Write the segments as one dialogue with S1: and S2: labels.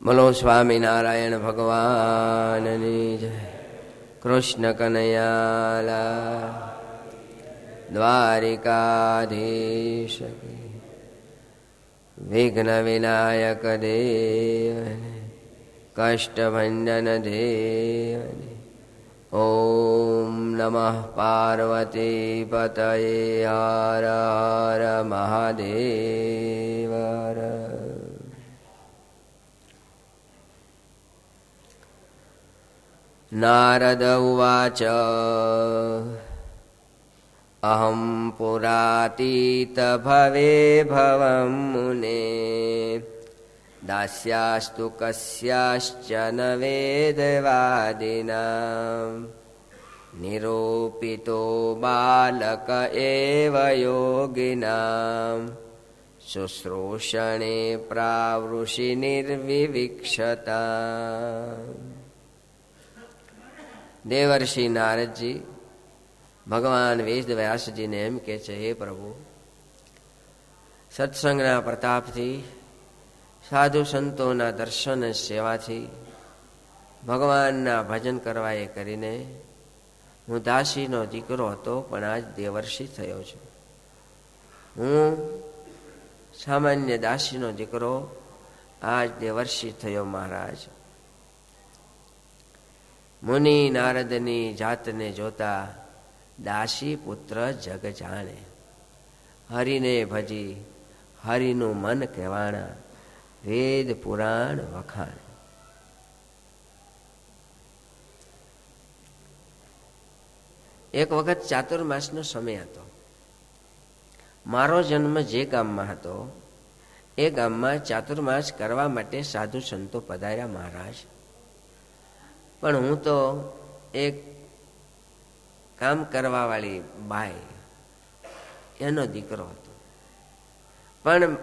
S1: બોલો સ્વામિનારાયણ ભગવાનની જય. કૃષ્ણ કનૈયાલાલ દ્વારિકાધીશ વિઘ્ન વિનાયક દેવને કષ્ટભંજન દેવને. ઓમ નમઃ પાર્વતી પતયે હર હર મહાદેવ. નારદ ઉવાચ અહં પુરાતીત ભવે ભવં મુને દાસ્યાસ્તુ કસ્યાશ્ચન વેદવાદિનાં નિરૂપિતો બાલક એવ યોગિનાં શુશ્રૂષણે પ્રાવૃષિ નિર્વિવિક્ષતા. દેવર્ષિ નારદજી ભગવાન વેદ વ્યાસજીને એમ કે છે, હે પ્રભુ, સત્સંગના પ્રતાપથી, સાધુ સંતોના દર્શન સેવાથી, ભગવાનના ભજન કરવા એ કરીને હું દાસીનો દીકરો હતો, પણ આજ દેવર્ષિ થયો છું. હું સામાન્ય દાસીનો દીકરો આજ દેવર્ષિ થયો મહારાજ. મુનિ નારદની જાતને જોતા દાસી પુત્ર જગ જાણે. હરિને ભજી હરિનું મન કહેવાણા, વેદ પુરાણ વખાણ. એક વખત ચાતુર્માસનો સમય હતો. મારો જન્મ જે ગામમાં હતો એ ગામમાં ચાતુર્માસ કરવા માટે સાધુ સંતો પધાર્યા મહારાજ. પણ હું તો એક કામ કરવા વાળી બાઈ એનો દીકરો હતો. પણ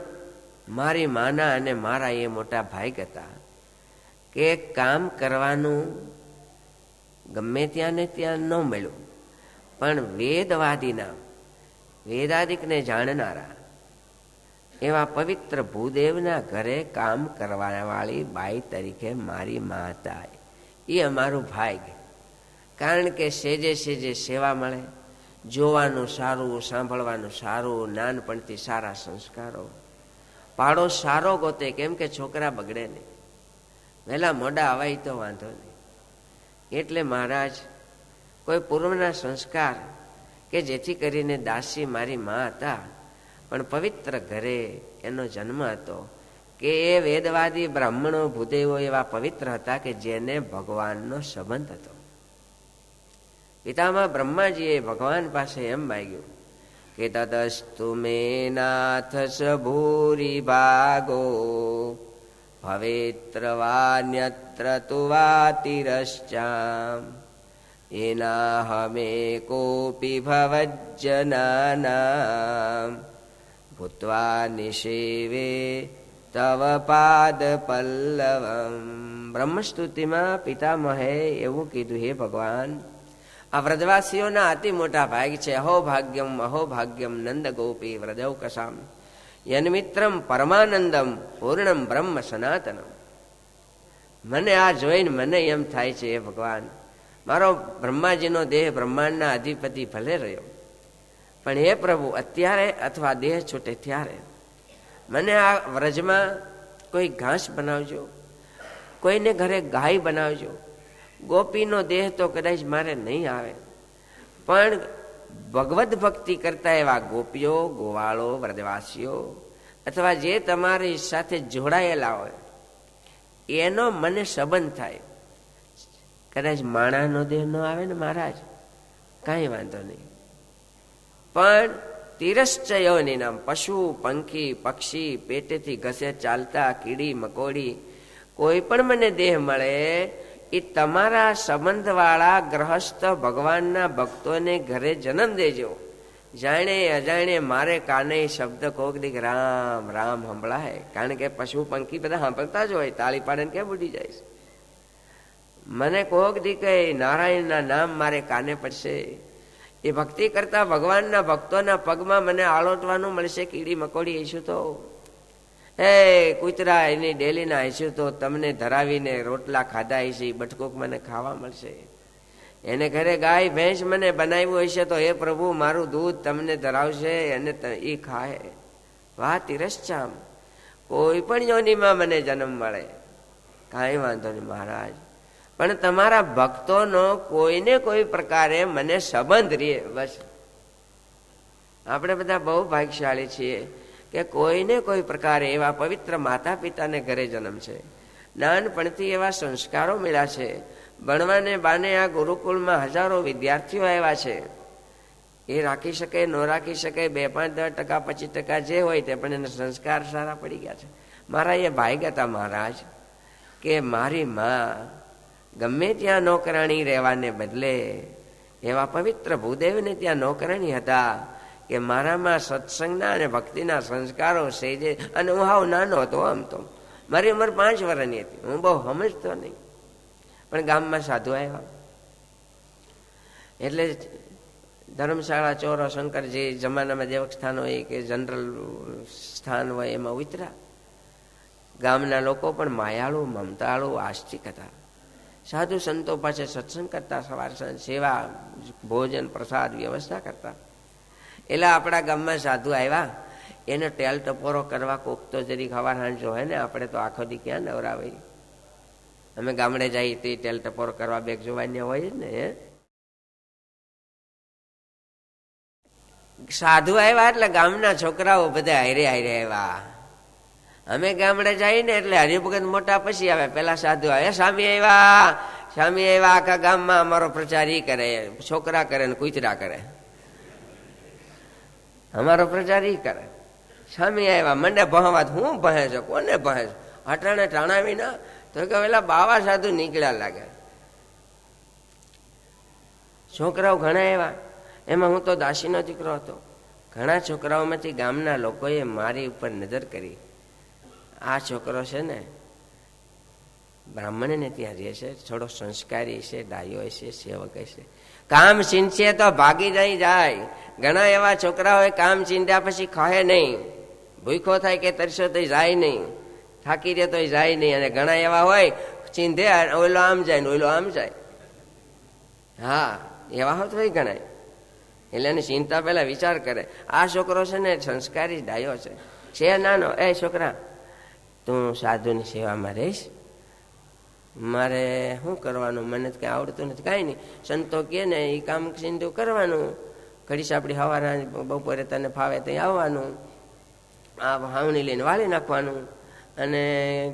S1: મારી માના અને મારા એ મોટા ભાઈ હતા કે કામ કરવાનું ગમે ત્યાં ને ત્યાં ન મળ્યું, પણ વેદવાદીના, વેદાદિકને જાણનારા એવા પવિત્ર ભૂદેવના ઘરે કામ કરવા વાળી બાઈ તરીકે મારી મા હતા. એ અમારું ભાગ્ય. કારણ કે સેજે સેજે સેવા મળે, જોવાનું સારું, સાંભળવાનું સારું, નાનપણથી સારા સંસ્કારો, પાડો સારો ગોતે, કેમ કે છોકરા બગડે નહીં, વહેલા મોડા અવાય તો વાંધો નહીં. એટલે મહારાજ કોઈ પૂર્વના સંસ્કાર કે જેથી કરીને દાસી મારી મા હતા, પણ પવિત્ર ઘરે એનો જન્મ હતો કે એ વેદવાદી બ્રાહ્મણો ભૂદેવો એવા પવિત્ર હતા કે જેને ભગવાનનો સંબંધ હતો. પિતામહ બ્રહ્માજીએ ભગવાન પાસે એમ માગ્યું કે તદસ્તુ મે નાથ સભૂરી ભાગો ભવેત્ર વાન્યત્ર તુ વાતિરશ્ચામ એના હમે કોપી ભવજ્જનાનામ ભૂત્વા નિષેવે તવ પાદ પલ્લવમ. બ્રહ્મસ્તુતિમાં પિતામહે એવું કીધું, હે ભગવાન, આ વ્રજવાસીઓના અતિ મોટા ભાગ છે. અહોભાગ્યમ નંદ ગોપી વ્રજૌકસામ યન્મિત્રમ પરમાનંદમ પૂર્ણમ બ્રહ્મ સનાતનમ. મને આ જોઈને મને એમ થાય છે, હે ભગવાન, મારો બ્રહ્માજીનો દેહ બ્રહ્માંડના અધિપતિ ભલે રહ્યો, પણ હે પ્રભુ, અત્યારે અથવા દેહ છૂટે ત્યારે મને આ વ્રજમાં કોઈ ઘાસ બનાવજો, કોઈને ઘરે ગાય બનાવજો. ગોપીનો દેહ તો કદાચ મારે નહીં આવે, પણ ભગવદ ભક્તિ કરતા એવા ગોપીઓ, ગોવાળો, વ્રજવાસીઓ અથવા જે તમારી સાથે જોડાયેલા હોય એનો મને સંબંધ થાય. કદાચ માણાનો દેહ ન આવે ને મહારાજ, કાંઈ વાંધો નહીં, પણ તિરશ્ચયોની નામ પશુ, પંખી, પક્ષી, પેટેથી ઘસે ચાલતા કીડી મકોડી કોઈ પણ મને દેહ મળે એ તમારા સંબંધવાળા ગ્રહસ્થ ભગવાનના ભક્તોને ઘરે જન્મ દેજો. જાણે અજાણે મારે કાને શબ્દ કોક દીક રામ રામ સંભળાય. કારણ કે પશુ પંખી બધા સાંભળતા જ હોય, તાળી પાડે કેમ ઉડી જાય. મને કોક દી કે નારાયણના નામ મારે કાને પડશે, એ ભક્તિ કરતા ભગવાનના ભક્તોના પગમાં મને આળોટવાનું મળશે કીડી મકોડી. એ શું તો હે કૂતરા એની ડેલીના હશે તો તમને ધરાવીને રોટલા ખાધા હશે, બટકુક મને ખાવા મળશે. એને ઘરે ગાય ભેંસ મને બનાવ્યું હશે તો હે પ્રભુ મારું દૂધ તમને ધરાવશે અને એ ખાય. વાહ તિરશ્ચામ, કોઈ પણ યોનિમાં મને જન્મ મળે કાંઈ વાંધો નહીં મહારાજ, પણ તમારા ભક્તોનો કોઈને કોઈ પ્રકારે મને સંબંધ રહે બસ. આપણે બધા બહુ ભાગ્યશાળી છીએ કે કોઈને કોઈ પ્રકારે એવા પવિત્ર માતા પિતાને ઘરે જન્મ છે, નાનપણથી એવા સંસ્કારો મળ્યા છે. ભણવાને બાને આ ગુરુકુળમાં હજારો વિદ્યાર્થીઓ આવ્યા છે. એ રાખી શકે ન રાખી શકે, 2, 5, 10%, 25% જે હોય તે, પણ એને સંસ્કાર સારા પડી ગયા છે. મારા એ ભાઈ હતા મહારાજ કે મારી માં ગમે ત્યાં નોકરાણી રહેવાને બદલે એવા પવિત્ર ભૂદેવને ત્યાં નોકરાણી હતા કે મારામાં સત્સંગના અને ભક્તિના સંસ્કારો સેજે. અને હું હાવ નાનો હતો, આમ તો મારી ઉંમર 5 વર્ષની હતી, હું બહુ સમજતો નહીં. પણ ગામમાં સાધુ આવ્યા એટલે ધર્મશાળા ચોરો શંકર જે જમાનામાં દેવક સ્થાન હોય કે જનરલ સ્થાન હોય એમાં ઉતર્યા. ગામના લોકો પણ માયાળુ, મમતાળુ, આસ્તિક હતા. સાધુ સંતો પાસે સત્સંગ કરતા, સવાર સાંજ સેવા, ભોજન, પ્રસાદ વ્યવસ્થા કરતા. એટલે આપણા ગામમાં સાધુ આવ્યા, એને ટેલ ટપોરો કરવા કોક તો જરી ખવાર હાંજો હોય ને, આપણે તો આખો દી ક્યાં નવરાવે. અમે ગામડે જઈએ તે ટેલ ટપોરો કરવા બેગ જોવાની હોય જ ને. સાધુ આવ્યા એટલે ગામના છોકરાઓ બધા હારે હારે આવ્યા. અમે ગામડે જઈએ ને એટલે હરિભગત મોટા પછી આવે, પેલા સાધુ આવે. સ્વામી આવ્યા, સ્વામી આવ્યા. આખા ગામમાં અમારો પ્રચાર ઈ કરે, છોકરા કરે ને કૂતરા કરે. અમારો પ્રચાર ઈ કરે. સ્વામી આવ્યા, મંડે ભણવા. હું ભણે છે, કોને ભણે છે? અટાણે ટાણાવી ના તો કે પેલા બાવા સાધુ નીકળ્યા લાગે. છોકરાઓ ઘણા એવા, એમાં હું તો દાસીનો દીકરો હતો. ઘણા છોકરાઓમાંથી ગામના લોકોએ મારી ઉપર નજર કરી, આ છોકરો છે ને બ્રાહ્મણને ત્યાં રહે છે, થોડો સંસ્કારી છે, ડાયો છે, સેવક છે, કામ ચીંધશે તો ભાગી નહીં જાય. ઘણા એવા છોકરાઓ કામ ચીંધ્યા પછી ખાય નહીં, ભૂખો થાય કે તરસો તો જાય નહીં, થાકી રહે તો જાય નહીં. અને ઘણા એવા હોય ચીંધે ઓલો આમ જાય ને ઓલો આમ જાય. હા એવા હોત હોય ગણાય. એટલે એની ચિંતા પેલા વિચાર કરે. આ છોકરો છે ને સંસ્કારી ડાયો છે નાનો. એ છોકરા, તું સાધુની સેવામાં રહીશ? મારે શું કરવાનું? મને કઈ આવડતું નથી. કાંઈ નહીં, સંતો કે ને એ કામ સિંધુ કરવાનું. ઘડી સાપડી હવાના બપોરે તને ફાવે ત્યાં આવવાનું, આ હાવણી લઈને વાળી નાખવાનું, અને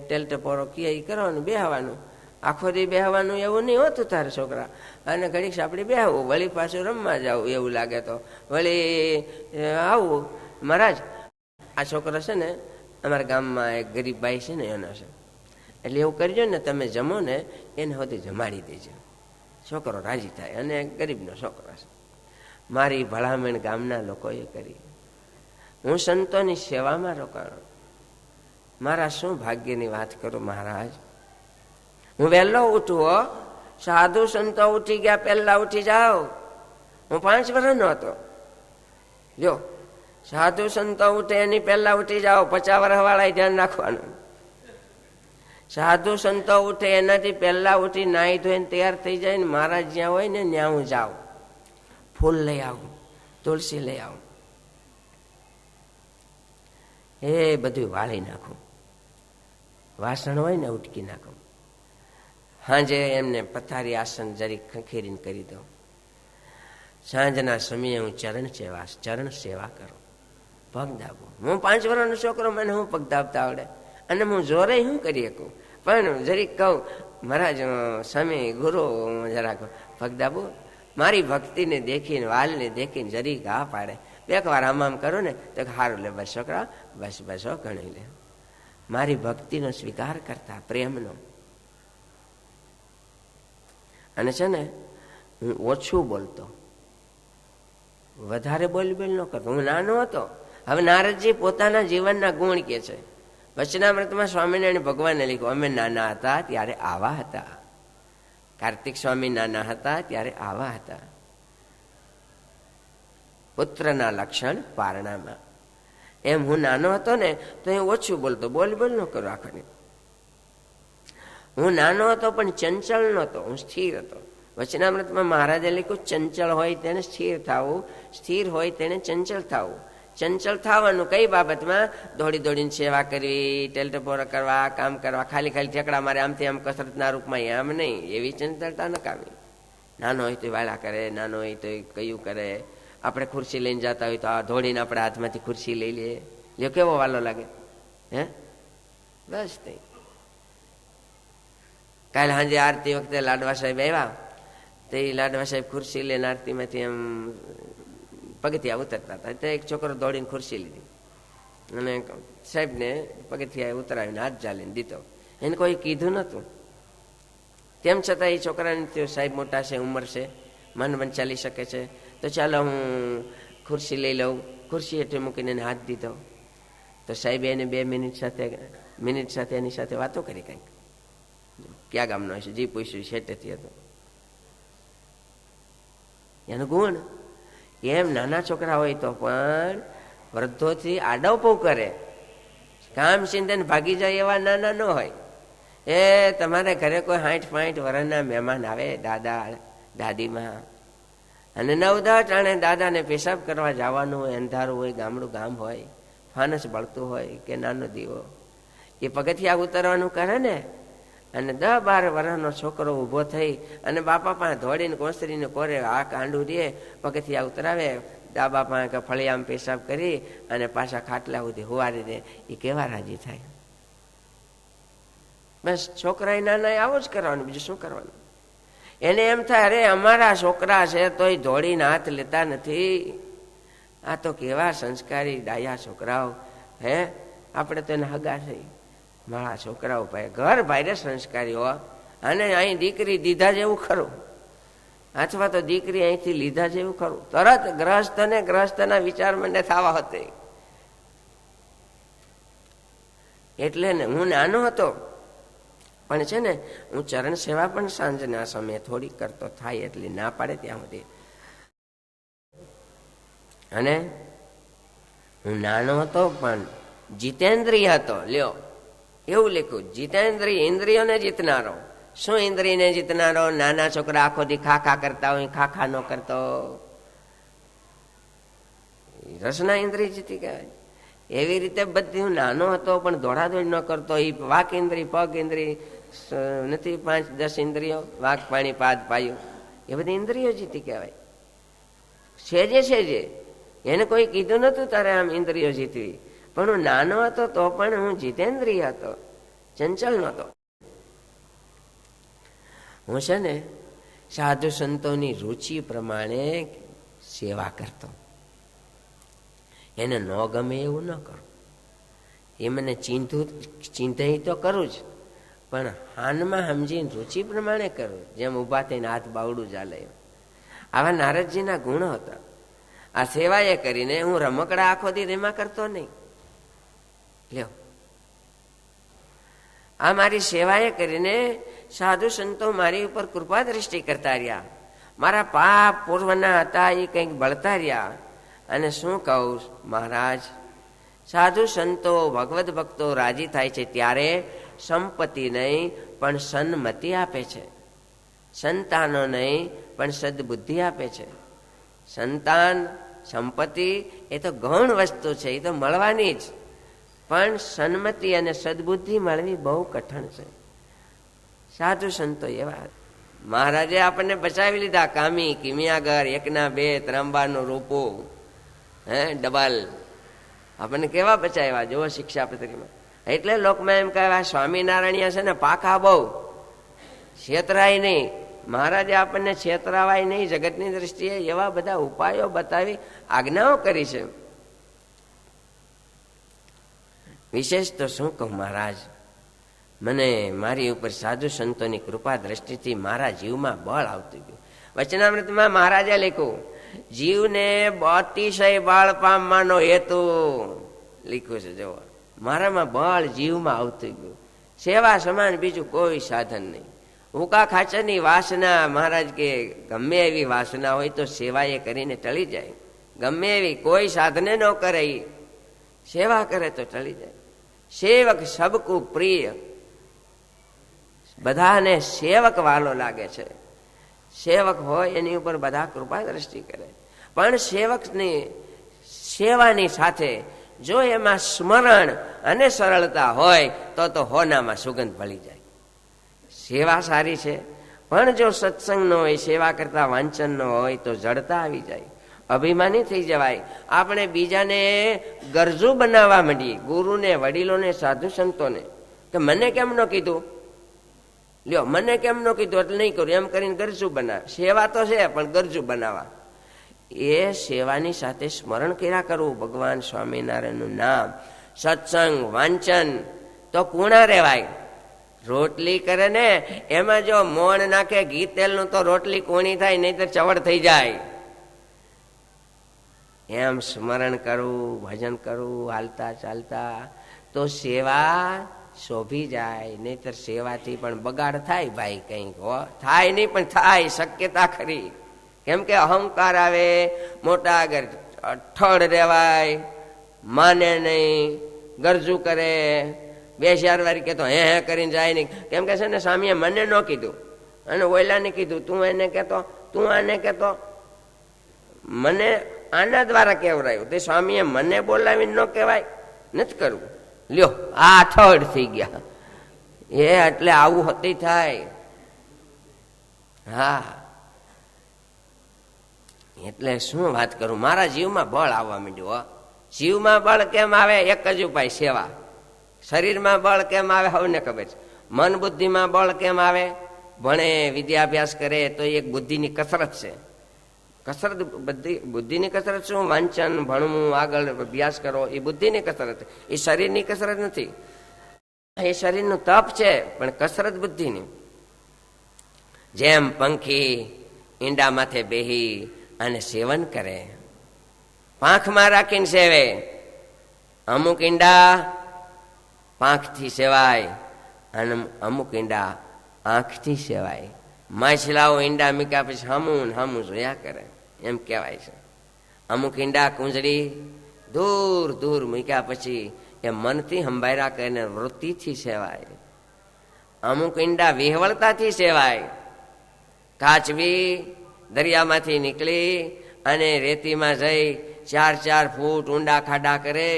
S1: ટેલ ટપોરો કે એ કરવાનું, બેહવાનું. આખો દી બેહવાનું એવું નહીં હોતું તારે છોકરા. અને ઘડીક સાપડી બેહવું, વળી પાછું રમવા જવું, એવું લાગે તો વળી આવું. મહારાજ આ છોકરો છે ને અમારા ગામમાં એક ગરીબ બાઈ છે ને એનો છે, એટલે એવું કરજો ને તમે જમો ને એને સુધી જમાડી દેજો. છોકરો રાજી થાય, અને ગરીબનો છોકરો છે. મારી ભલામણ ગામના લોકોએ કરી. હું સંતોની સેવામાં રોકાણો. મારા શું ભાગ્યની વાત કરું મહારાજ. હું વહેલો ઉઠું હો, સાધુ સંતો ઉઠી ગયા પહેલા ઉઠી જાઓ. હું 5 વર્ષનો હતો. જો સાધુ સંતો ઉઠે એની પહેલા ઉઠી જાઓ. 50 વર્ષ વાળા ધ્યાન રાખવાનું. સાધુ સંતો ઉઠે એનાથી પહેલા ઉઠી નાહી ધોઈને તૈયાર થઈ જાય ને મહારાજ જ્યાં હોય ને ત્યાં હું જાઉં. ફૂલ લઈ આવું, તુલસી લઈ આવું, એ બધું વાળી નાખું. વાસણ હોય ને ઉટકી નાખું. સાંજે એમને પથારી આસન જરી ખંખેરીને કરી દઉં. સાંજના સમયે હું ચરણ સેવા કરું, પગ દાબું. હું 5 વર્ષનો છોકરો, મને હું પગ દાબતા આવડે? અને હું જોરે શું કરી શકું? પણ જરીક કહું મહારાજ સ્વામી ગુરુ જરાક પગ દાબું. મારી ભક્તિને દેખીને, વાલને દેખીને જરીક હા પાડે. 1 વાર આમ કરો ને તો સારું લે, બસ છોકરા બસ બસ હો ગણી લે. મારી ભક્તિનો સ્વીકાર કરતા, પ્રેમનો. અને છે ને હું ઓછું બોલતો, વધારે બોલ ન કરતો. હું નાનો હતો. હવે નારદજી પોતાના જીવનના ગુણ કે છે. વચનામૃતમાં સ્વામિનારાયણ ભગવાને લખ્યું, અમે નાના હતા ત્યારે આવા હતા. કાર્તિક સ્વામી નાના હતા ત્યારે આવા હતા. પુત્રના લક્ષણ પારણામાં. એમ હું નાનો હતો ને તો હું ઓછું બોલતો, બોલ ન કરો આખને. હું નાનો હતો પણ ચંચળ નહોતો, હું સ્થિર હતો. વચનામૃતમાં મહારાજે લખ્યું, ચંચળ હોય તેને સ્થિર થવું, સ્થિર હોય તેને ચંચળ થવું. ચંચળ થવાનું કઈ બાબતમાં? દોડી દોડીને સેવા કરવી, ટેલટપોરા કરવા, કામ કરવા, ખાલી ઠેકડા મારે આમથી આમ કસરતના રૂપમાં, એમ નહીં. એવી ચંચળતા નકામી. નાનો હોય તો વાળા કરે, નાનો હોય તો કયું કરે. આપણે ખુરશી લઈને જતા હોય તો આ દોડીને આપણે હાથમાંથી ખુરશી લઈ લઈએ, જો કેવો વાલો લાગે. હે બસ નહીં. કાલે સાંજે આરતી વખતે લાડવા સાહેબ આવ્યા, તો એ લાડવા સાહેબ ખુરશી લઈને આરતીમાંથી એમ પગથિયા ઉતરતા હતા. તો એક છોકરો દોડીને ખુરશી લીધી અને સાહેબને પગથિયા ઉતરાવીને હાથ ચાલીને દીધો. એને કોઈ કીધું નહોતું. તેમ છતાં એ છોકરાને થયું, સાહેબ મોટા છે, ઉંમર છે, મન ચાલી શકે છે, તો ચાલો હું ખુરશી લઈ લઉં. ખુરશી હેઠળ મૂકીને એને હાથ દીધો. તો સાહેબે એને 2 મિનિટ સાથે એની સાથે વાતો કરી. કંઈક ક્યાં ગામનો હશે, જી પૂછ્યું, શેટેથી હતો. એનું ગુણ એમ. નાના છોકરા હોય તો પણ વૃદ્ધોથી આડવપો કરે, કામ ચિંતન ભાગી જાય એવા નાના ન હોય. એ તમારે ઘરે કોઈ 60-65 વર્ષના મહેમાન આવે, દાદા દાદીમાં, અને 9-10 ટાણે દાદાને પેશાબ કરવા જવાનું હોય, અંધારું હોય, ગામડું ગામ હોય, ફાનસ બળતું હોય કે નાનો દીવો, એ પગથિયા ઉતરવાનું કરે ને, અને 10-12 વર્ષનો છોકરો ઊભો થઈ અને બાપા પાસે ધોડીને કોસરીને કોરે આ કાંડું દે, પગથિયા ઉતરાવે, દાબા પાસે ફળિયામાં પેશાબ કરી અને પાછા ખાટલા સુધી હુવારી દે, એ કેવા રાજી થાય. બસ છોકરા નાના આવું જ કરવાનું, બીજું શું કરવાનું? એને એમ થાય, અરે અમારા છોકરા છે તોય ધોડીને હાથ લેતા નથી. આ તો કેવા સંસ્કારી ડાયા છોકરાઓ. હે આપણે તો એને હગા થઈ, મારા છોકરાઓ ભાઈ ઘર ભાઈ સંસ્કારી હો. અને અહીં દીકરી દીધા જેવું ખરું, અથવા તો દીકરી અહીંથી લીધા જેવું ખરું. તરત ગ્રહસ્થના વિચાર મને થવા હતી. એટલે ને હું નાનો હતો પણ છે ને, હું ચરણ સેવા પણ સાંજના સમયે થોડી કરતો, થાય એટલી, ના પાડે ત્યાં સુધી. અને હું નાનો હતો પણ જીતેન્દ્રિય હતો. લ્યો એવું લખ્યું, જીતેન્દ્રિય, ઇન્દ્રિયોને જીતનારો. શું ઇન્દ્રિયને જીતનારો? નાના છોકરા આખો દી ખાખા કરતા હોય, ખાખા ન કરતો. રસના ઇન્દ્રિય જીતી ગયા. એવી રીતે બધી હું નાનો હતો પણ દોડાદોડ ન કરતો. એ વાક ઇન્દ્રિય, પગ ઇન્દ્રિય નથી, 5-10 ઇન્દ્રિયો, વાક, પાણી, પાદ, પાયું, એ બધી ઇન્દ્રિયો જીતી કહેવાય. સેજે એને કોઈ કીધું નતું તારે આમ ઇન્દ્રિયો જીતવી. પણ હું નાનો હતો તો પણ હું જીતેન્દ્રિય હતો, ચંચલ નહોતો. હું છે ને સાધુ સંતોની રુચિ પ્રમાણે સેવા કરતો. એને ન ગમે એવું ન કરું. એ મને ચિંતાઈ તો કરું જ, પણ હાનમાં સમજીને રુચિ પ્રમાણે કરું. જેમ ઊભા થઈને હાથ બાવડું ચાલે. આવા નારદજીના ગુણો હતા. આ સેવાએ કરીને હું રમકડા આખો દી રેમાં કરતો નહીં. લ્યો, આ મારી સેવાએ કરીને સાધુ સંતો મારી ઉપર કૃપા દ્રષ્ટિ કરતા રહ્યા. મારા પાપ પૂર્વના હતા એ કંઈક બળતા રહ્યા. અને શું કહું મહારાજ, સાધુ સંતો ભગવદ ભક્તો રાજી થાય છે ત્યારે સંપત્તિ નહીં પણ સન્મતિ આપે છે. સંતાનો નહીં પણ સદબુદ્ધિ આપે છે. સંતાન, સંપત્તિ એ તો ગૌણ વસ્તુ છે, એ તો મળવાની જ. પણ સન્મતિ અને સદબુદ્ધિ મળવી બહુ કઠણ છે. સાધુ સંતો એવા. મહારાજે આપણને બચાવી લીધા. કામી કિમિયાગર, 1ના 2, ત્રંબાનું રૂપું, ડબલ, આપણને કેવા બચાવ્યા જુઓ શિક્ષાપત્રીમાં. એટલે લોકમાં એમ કહેવાય સ્વામિનારાયણ છે ને પાકા બહુ, છેતરાય નહીં. મહારાજે આપણને છેતરાવાય નહીં. જગતની દ્રષ્ટિએ એવા બધા ઉપાયો બતાવી આજ્ઞાઓ કરી છે. વિશેષ તો શું કહું મહારાજ, મને મારી ઉપર સાધુ સંતોની કૃપા દ્રષ્ટિથી મારા જીવમાં બળ આવતું ગયું. વચનામૃતમાં મહારાજે લખ્યું, જીવને અતિશય બળ પામવાનો હેતુ લખ્યું છે. જો મારામાં બળ જીવમાં આવતું ગયું. સેવા સમાન બીજું કોઈ સાધન નહીં. હુકા ખાચરની વાસના, મહારાજ કે ગમે એવી વાસના હોય તો સેવા એ કરીને ટળી જાય. ગમે એવી કોઈ સાધને ન કરે. સેવા કરે તો ટળી જાય. સેવક સબકુ પ્રિય, બધાને સેવક વાલો લાગે છે. સેવક હોય એની ઉપર બધા કૃપા દ્રષ્ટિ કરે. પણ સેવકની સેવાની સાથે જો એમાં સ્મરણ અને સરળતા હોય તો હોનામાં સુગંધ ભળી જાય. સેવા સારી છે, પણ જો સત્સંગ ન હોય, સેવા કરતા વાંચન ન હોય તો જડતા આવી જાય, અભિમાની થઈ જવાય. આપણે બીજાને ગરજુ બનાવવા માંડીએ, ગુરુને, વડીલોને, સાધુ સંતોને, કે મને કેમ ન કીધું, લ્યો મને કેમ ન કીધું એટલે નહીં કરું, એમ કરીને ગરજુ બનાવે. સેવા તો છે પણ ગરજુ બનાવવા. એ સેવાની સાથે સ્મરણ કર્યા કરવું, ભગવાન સ્વામિનારાયણનું નામ, સત્સંગ, વાંચન, તો કુણા રહેવાય. રોટલી કરે ને એમાં જો મોણ નાખે ઘી તેલનું તો રોટલી કૂણી થાય, નહીં તો ચવડ થઈ જાય. એમ સ્મરણ કરવું, ભજન કરવું, હાલતા ચાલતા તો સેવા શોભી જાય. નહીતર સેવાથી પણ બગાડ થાય ભાઈ, કંઈક થાય નહીં પણ થાય શક્યતા ખરી. કેમ કે અહંકાર આવે, મોટા આગળ ઠળ રહેવાય, માને નહીં, ગરજુ કરે, બે ચાર વાર કે તો હે કરીને જાય નહીં. કેમ કે છે ને સ્વામીએ મને ન કીધું અને ઓયલાને કીધું, તું એને કહેતો, તું આને કહેતો, મને આના દ્વારા કહેવરાયું, તે સ્વામીએ મને બોલાવીને ન કહેવાય, નથી કરવું. લ્યો આ ઠળ થઈ ગયા. એ એટલે આવું હતી થાય. હા, એટલે શું વાત કરું, મારા જીવમાં બળ આવવા માંડ્યું. જીવમાં બળ કેમ આવે? એક જ ઉપાય, સેવા. શરીરમાં બળ કેમ આવે? સૌને ખબર છે. મન બુદ્ધિમાં બળ કેમ આવે? ભણે, વિદ્યાભ્યાસ કરે તો એક બુદ્ધિની કસરત છે. કસરત બુદ્ધિની કસરત શું? વાંચન, ભણવું, આગળ અભ્યાસ કરો, એ બુદ્ધિની કસરત, એ શરીરની કસરત નથી. એ શરીરનું તપ છે પણ કસરત બુદ્ધિની. જેમ પંખી ઈંડા માથે બેહી અને સેવન કરે, પાંખમાં રાખીને સેવે. અમુક ઈંડા પાંખથી સેવાય અને અમુક ઈંડા આંખથી સેવાય. માછલાઓ ઈંડા મૂક્યા પછી હામું હામું જોયા કરે, એમ કહેવાય છે. અમુક ઈંડા કુંજળી દૂર દૂર મૂક્યા પછી એ મનથી સંભાળ્યા કરીને વૃત્તિથી સેવાય. અમુક ઈંડા વિહવળતાથી સેવાય. કાચબી દરિયામાંથી નીકળી અને રેતીમાં જઈ 4-4 ફૂટ ઊંડા ખાડા કરે,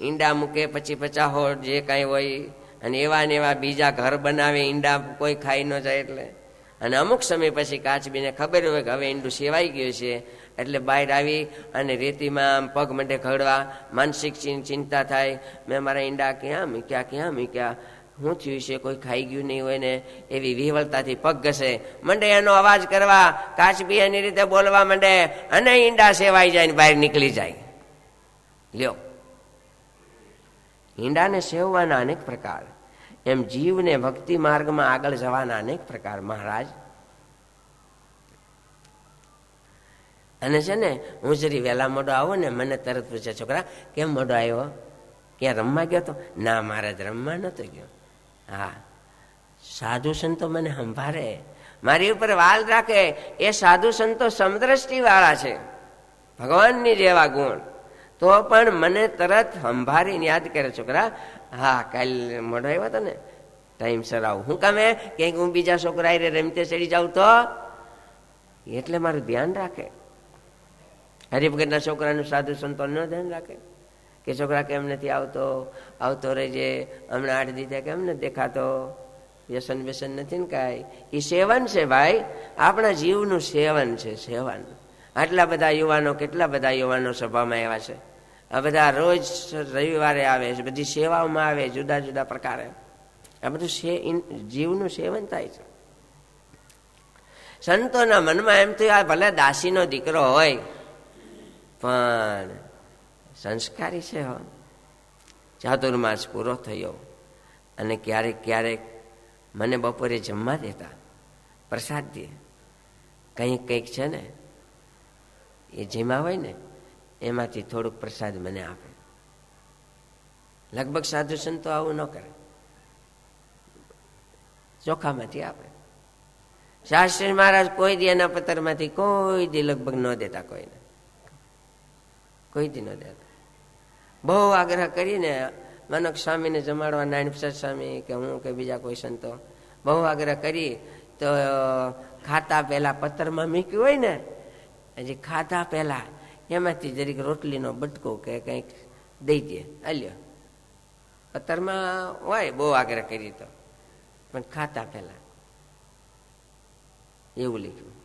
S1: ઈંડા મૂકે, પછી 50 જે કાંઈ હોય, અને એવા ને એવા બીજા ઘર બનાવે, ઈંડા કોઈ ખાઈ ન જાય એટલે. અને અમુક સમય પછી કાચબીને ખબર હોય કે હવે ઈંડું સેવાઈ ગયું છે, એટલે બહાર આવી અને રેતીમાં પગ મંડે ઘડવા, માનસિક ચિંતા થાય, મેં મારા ઈંડા ક્યાં મૂક્યા, શું થયું છે, કોઈ ખાઈ ગયું નહીં હોય ને, એવી વિહવળતાથી પગ ઘસે મંડે, એનો અવાજ કરવા, કાચબી એની રીતે બોલવા માંડે અને ઈંડા સેવાઈ જાય ને બહાર નીકળી જાય. લ્યો, ઈંડાને સેવવાના અનેક પ્રકાર, એમ જીવને ભક્તિ માર્ગમાં આગળ જવાના અનેક પ્રકાર મહારાજ. અને છે ને, હું જરી વહેલા મોડો આવો ને, મને તરત પૂછે, છોકરા કેમ મોડો આવ્યો, ક્યાં રમવા ગયો તો? ના મહારાજ, રમવા નતો ગયો. હા, સાધુ સંતો મને સંભાળે, મારી ઉપર વાલ રાખે, એ સાધુ સંતો સમદ્રષ્ટિ વાળા છે, ભગવાનની જેવા ગુણ, તો પણ મને તરત સંભાળીને યાદ કરે, છોકરા હા કાલે મોડો આવ્યો હતો ને, ટાઈમસર આવું. હું કામે? ક્યાંક હું બીજા છોકરા રમતે ચડી જાઉં તો, એટલે મારું ધ્યાન રાખે. હરિભગતના છોકરાનું સાધુ સંતો ન ધ્યાન રાખે કે છોકરા કેમ નથી આવતો રહેજે, હમણાં 8 દી કેમ નથી દેખાતો, વ્યસન નથી ને કાંઈ. એ સેવન છે ભાઈ, આપણા જીવનું સેવન છે, સેવન. આટલા બધા યુવાનો, કેટલા બધા યુવાનો સભામાં આવ્યા છે, આ બધા રોજ રવિવારે આવે છે, બધી સેવાઓમાં આવે, જુદા જુદા પ્રકારે. આ બધું જીવનું સેવન થાય છે. સંતોના મનમાં એમ થયું, આ ભલે દાસીનો દીકરો હોય પણ સંસ્કારી છે. ચાતુર્માસ પૂરો થયો અને ક્યારેક ક્યારેક મને બપોરે જમવા દેતા, પ્રસાદ દે, કંઈક છે ને એ જેમાં હોય ને એમાંથી થોડુંક પ્રસાદ મને આપે. લગભગ સાધુ સંતો આવું ન કરે, ચોખામાંથી આપે. શાસ્ત્રી મહારાજ કોઈ દી એના પત્રમાંથી કોઈ દી લગભગ ન દેતા, કોઈ દી ન દેતા. બહુ આગ્રહ કરીને માનક સ્વામીને જમાડવા, નારાયણ પ્રસાદ સ્વામી કે હું કે બીજા કોઈ સંતો બહુ આગ્રહ કરી તો ખાતા પહેલા પત્તરમાં મૂક્યું હોય ને, હજી ખાતા પહેલા એમાંથી જરીક રોટલીનો બટકો કે કંઈક દઈ દે, આલ્યો. પત્તરમાં હોય બહુ આગ્રહ કરી તો, પણ ખાતા પહેલા એવું લખ્યું.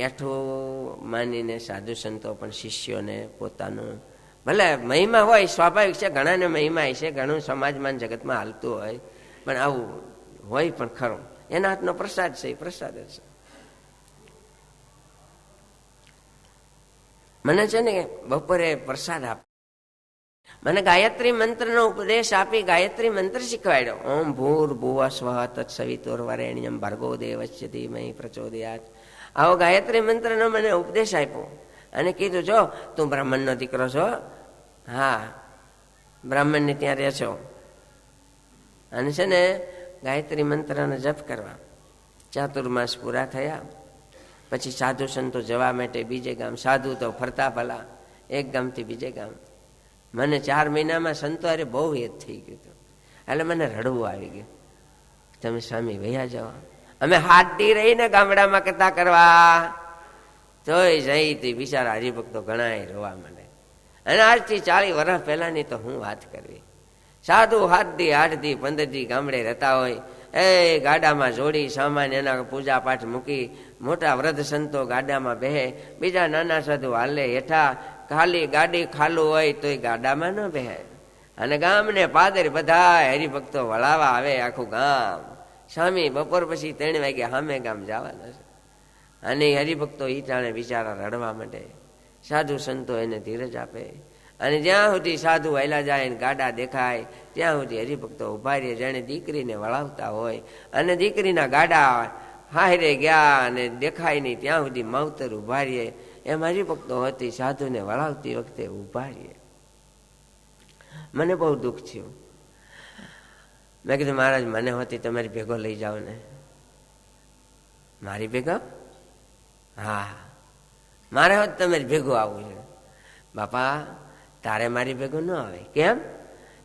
S1: એઠું માનીને સાધુ સંતો પણ શિષ્યોને પોતાનું ભલે મહિમા હોય, સ્વાભાવિક છે, ઘણાને મહિમા છે, ઘણું સમાજમાં જગતમાં હાલતું હોય, પણ આવું હોય પણ ખરું. એના હાથનો પ્રસાદ છે, એ પ્રસાદ જ છે. મને છે ને બપોરે પ્રસાદ આપ, મને ગાયત્રી મંત્રનો ઉપદેશ આપી ગાયત્રી મંત્ર શીખવાડ્યો. ઓમ ભૂર ભુવ સ્વઃ તત્સવિતુર્વરેણ્યમ ભર્ગો દેવસ્ય ધીમહિ પ્રચોદયાત. આવો ગાયત્રી મંત્રનો મને ઉપદેશ આપ્યો અને કીધું, જો તું બ્રાહ્મણનો દીકરો છો, હા બ્રાહ્મણને ત્યાં રહે છો, અને છે ને ગાયત્રી મંત્રનો જપ કરવા. ચાતુર્માસ પૂરા થયા પછી સાધુ સંતો જવા માટે બીજે ગામ, સાધુ તો ફરતા ભલા એક ગામથી બીજે ગામ. મને 4 મહિનામાં સંતો અરે બહુ હેત થઈ ગયું હતું. એટલે મને રડવું આવી ગયું, તમે સ્વામી વયા જવા. અમે હાથ દી રહીને ગામડામાં કથા કરવા, તોય જઈ તે બિચારા હરિભક્તો ઘણા રોવા માંડે. અને આજથી 40 વર્ષ પહેલાની તો હું વાત કરવી. સાધુ 7 દી 8 દી 15 દી ગામડે રહેતા હોય, એ ગાડામાં જોડી સામાન એના પૂજા પાઠ મૂકી, મોટા વૃદ્ધ સંતો ગાડામાં બેહે, બીજા નાના સાધુ હાલે હેઠા, ખાલી ગાડી ખાલું હોય તો એ ગાડામાં ન બેહે. અને ગામને પાદર બધા હરિભક્તો વળાવા આવે, આખું ગામ. સ્વામી બપોર પછી 3 વાગે સામે ગામ જવાના છે. અને હરિભક્તો ઈ ટાણે બિચારા રડવા માંડે. સાધુ સંતો એને ધીરજ આપે. અને જ્યાં સુધી સાધુ હાલ્યા જાય ને ગાડા દેખાય ત્યાં સુધી હરિભક્તો ઉભા રહે, જાણે દીકરીને વળાવતા હોય. અને દીકરીના ગાડા હારે ગયા અને દેખાય નહીં ત્યાં સુધી માવતર ઉભા રહે. એમ હરિભક્તો હતી સાધુને વળાવતી વખતે ઉભા રહે. મને બહુ દુઃખ થયું. મેં કીધું, મહારાજ મને હોતી તમારી ભેગો લઈ જાઓ ને. મારી ભેગો? હા, મારે હોત તમારી ભેગો આવવું છે. બાપા તારે મારી ભેગું ન આવે. કેમ?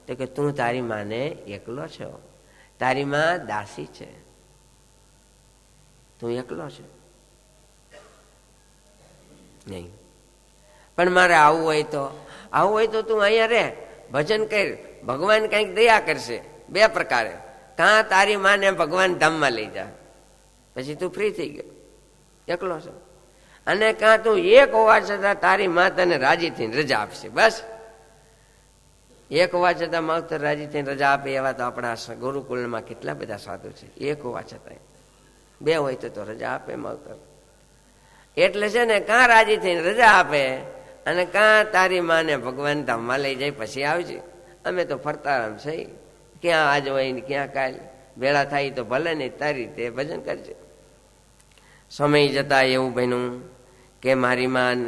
S1: તો કે તું તારી માને એકલો છો, તારી માં દાસી છે, તું એકલો છે. નહીં, પણ મારે આવવું હોય તો તું અહીંયા રે, ભજન કર, ભગવાન કંઈક દયા કરશે. 2 પ્રકારે, કાં તારી માને ભગવાન ધામમાં લઈ જા, પછી તું ફ્રી થઈ ગયો, એકલો છો. અને કાં તું એક હોવા છતાં તારી મા તને રાજી થઈને રજા આપશે. બસ એક હોવા છતાં માવતર રાજી થઈને રજા આપે એવા તો આપણા ગુરુકુળમાં કેટલા બધા સાધુ છે. એક હોવા છતાં 2 હોય તો રજા આપે માવતર. એટલે છે ને કાં રાજી થઈને રજા આપે અને કાં તારી માને ભગવાન ધામમાં લઈ જાય, પછી આવજે. અમે તો ફરતા આમ છે, ક્યાં આજ હોય ને ક્યાં કાલ ભેળા થાય તો ભલે નહીં, તારી રીતે ભજન કરજે. સમય જતા એવું બન્યું કે મારી માં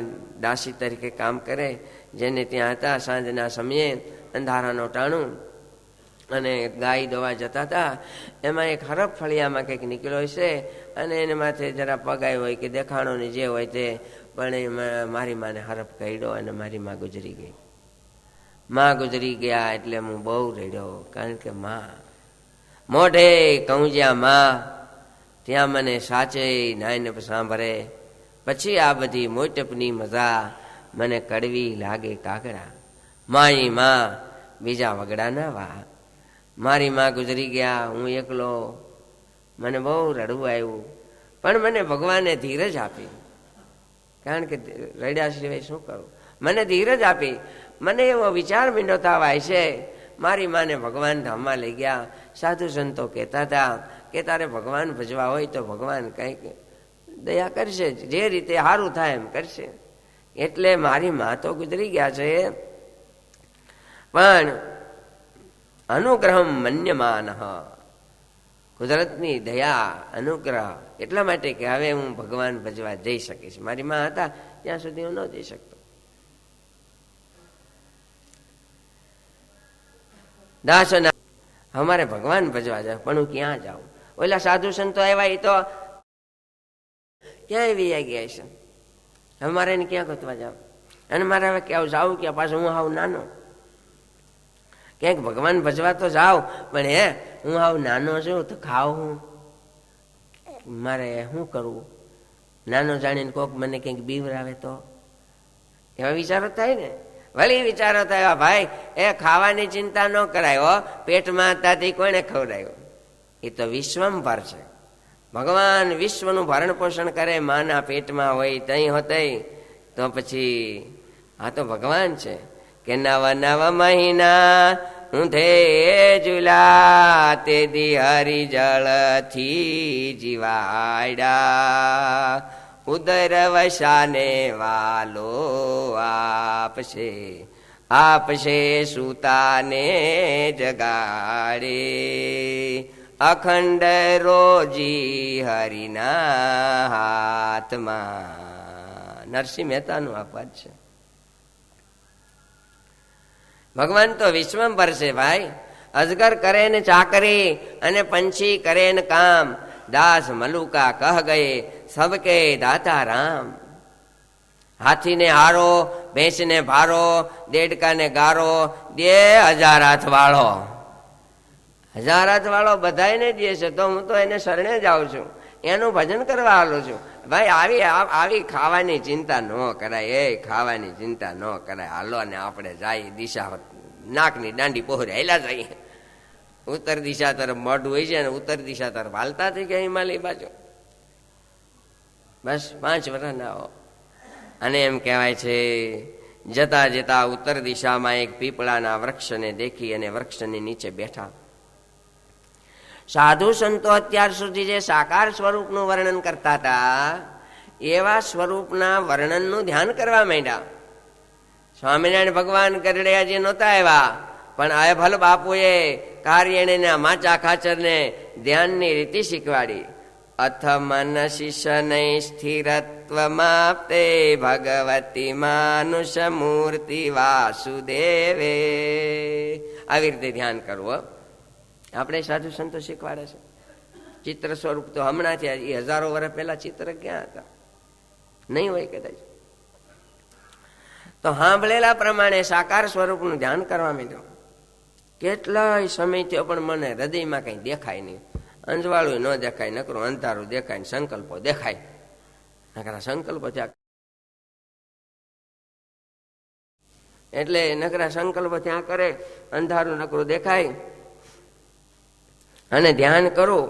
S1: દાસી તરીકે કામ કરે, જેને ત્યાં હતા. સાંજના સમયે અંધારાનો ટાણું અને ગાય દોવા જતા હતા. એમાં એક હરફ ફળિયામાં કંઈક નીકળ્યો હશે અને એને માથે જરા પગાય હોય કે દેખાણોની જે હોય તે, પણ એ મારી માને હરફ કહ્યો અને મારી માં ગુજરી ગઈ. માં ગુજરી ગયા એટલે હું બહુ રડ્યો, કારણ કે માં મોઢે કહું જ્યાં માં ત્યાં મને સાચે નાઈને સાંભળે. પછી આ બધી મોટપની મજા મને કડવી લાગે કાગડા. મારી માં બીજા વગડા ના વા. મારી માં ગુજરી ગયા, હું એકલો, મને બહુ રડવું આવ્યું. પણ મને ભગવાને ધીરજ આપી, કારણ કે રડ્યા સિવાય શું કરું. મને ધીરજ આપી. મને એવો વિચાર મીંડો થવાય છે, મારી માને ભગવાન ધામમાં લઈ ગયા. સાધુ સંતો કહેતા હતા કે તારે ભગવાન ભજવા હોય તો ભગવાન કંઈક દયા કરશે, જે રીતે સારું થાય એમ કરશે. એટલે મારી માં તો ગુજરી ગયા છે, પણ અનુગ્રહમ મન્યમાન, કુદરતની દયા અનુગ્રહ એટલા માટે કે હવે હું ભગવાન ભજવા જઈ શકીશ. મારી માં હતા ત્યાં સુધી હું ન જઈ શકતો. દાસોના અમારે ભગવાન ભજવા જાય, પણ હું ક્યાં જાઉં? ઓલા સાધુ સંતો આવ્યા એ તો ક્યાં એવી ગયા છે, અમારે એને ક્યાં ગોતવા જાવ? અને મારે હવે ક્યાં જાઉં ક્યાં પાછું હું હાવ નાનો, ક્યાંક ભગવાન ભજવા તો જાઉં પણ હું હાવ નાનો છું તો ખાવ હું, મારે શું કરવું? નાનો જાણીને કોક મને કંઈક બીવરાવે તો એવા વિચારો થાય ને. વળી વિચારો થાય ભાઈ ખાવાની ચિંતા ન કરાય હો, પેટમાં હતાથી કોને ખવડાયો? એ તો વિશ્વંભર છે. ભગવાન વિશ્વનું ભરણ પોષણ કરે, માના પેટમાં હોય તઈ હોતય તો પછી આ તો ભગવાન છે કે નવ નવ મહિના ઊંધે ઝુલા તે દી હરિ જળથી જીવાડા, ઉદર વસાને વાલો આપશે, આપશે સુતાને જગાડે, અખંડ રોજી હરિના હાથમાં. નરસિંહ મહેતાનું આ પદ છે. ભગવાન તો વિશ્વંભર છે ભાઈ. અજગર કરે ને ચાકરી અને પંછી કરે ને કામ, દાસ મલુકા કહ ગયે સબકે દાતા રામ. હાથીને હારો, ભેંસને ભારો, દેડકાને ગારો દે 1000 હાથ વાળો. 1000 હાથ વાળો બધાને દે છે તો હું તો એને શરણે જ આવું છું, એનું ભજન કરવા આવું છું. ભાઈ આવી ખાવાની ચિંતા ન કરાય, ખાવાની ચિંતા ન કરાય. હાલો ને આપણે જાય દિશા, નાકની દાંડી પહોરે હેલા જઈએ. ઉત્તર દિશા તરફ મોઢું હોય છે ને ઉત્તર દિશા તરફ હાલતા થઈ ગયા હિમાલય બાજુ. બસ 5 વર્ષના હો. અને એમ કહેવાય છે જતા જતા ઉત્તર દિશામાં એક પીપળાના વૃક્ષને દેખી અને વૃક્ષની નીચે બેઠા. સાધુ સંતો અત્યાર સુધી જે સાકાર સ્વરૂપનું વર્ણન કરતા હતા એવા સ્વરૂપના વર્ણનનું ધ્યાન કરવા માંડ્યા. સ્વામિનારાયણ ભગવાન ગરડિયાજી નહોતા આવ્યા, પણ અયભલ બાપુએ કાર્યણીના માચા ખાચરને ધ્યાનની રીતિ શીખવાડી. અથ મન શિષ્ય સ્થિરત્વ માપતે ભગવતી માનુષ મૂર્તિ વાસુદેવે. આવી રીતે ધ્યાન કરવું. આપણે સાધુ સંતો શીખવાડે છે. ચિત્ર સ્વરૂપ તો હમણાં થયા, એ હજારો વર્ષ પહેલા ચિત્ર ક્યાં હતા? નહીં હોય કદાચ. તો સાંભળેલા પ્રમાણે સાકાર સ્વરૂપનું ધ્યાન કરવા માંડ્યો. કેટલાય સમય થયો પણ મને હૃદયમાં કઈ દેખાય નહીં. અંજવાળું ન દેખાય, નકરું અંધારું દેખાય, સંકલ્પો દેખાય. નકરા સંકલ્પો ત્યાં એટલે નકરા સંકલ્પો ત્યાં કરે, અંધારું નકરું દેખાય. અને ધ્યાન કરું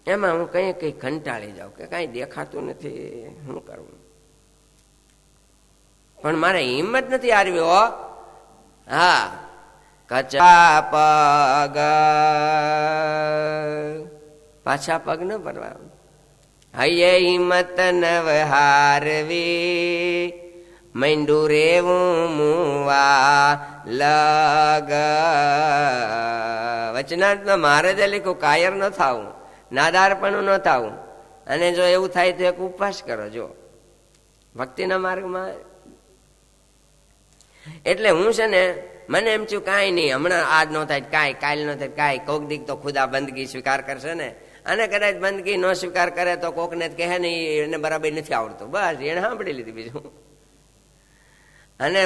S1: એમાં હું કઈ કંટાળી જાઉં કે કઈ દેખાતું નથી, શું કરવું? પણ મારે હિંમત નથી હારવી હો. હા, કચા પગ, પાછા પગ ન ભરવા. હૈયે હિંમત નવ હારવી, માંડું રેવું મુવા લગ. વચનાર્થમાં મહારાજે લખ્યું કાયર ન થાવું, નાદારપણું ન થાવું. અને જો એવું થાય તો એક ઉપવાસ કરો. જો ભક્તિના માર્ગમાં એટલે હું છે ને, મને એમ થયું કાંઈ નહીં, હમણાં આજ નો થાય કાંઈ, કાલ નો થાય કાંઈ, કોક દીક તો ખુદા બંદગી સ્વીકાર કરશે ને. અને કદાચ બંદગી ન સ્વીકાર કરે તો કોકને કહે નહીં એને બરાબર નથી આવડતું, બસ એને સાંભળી લીધી બીજું. અને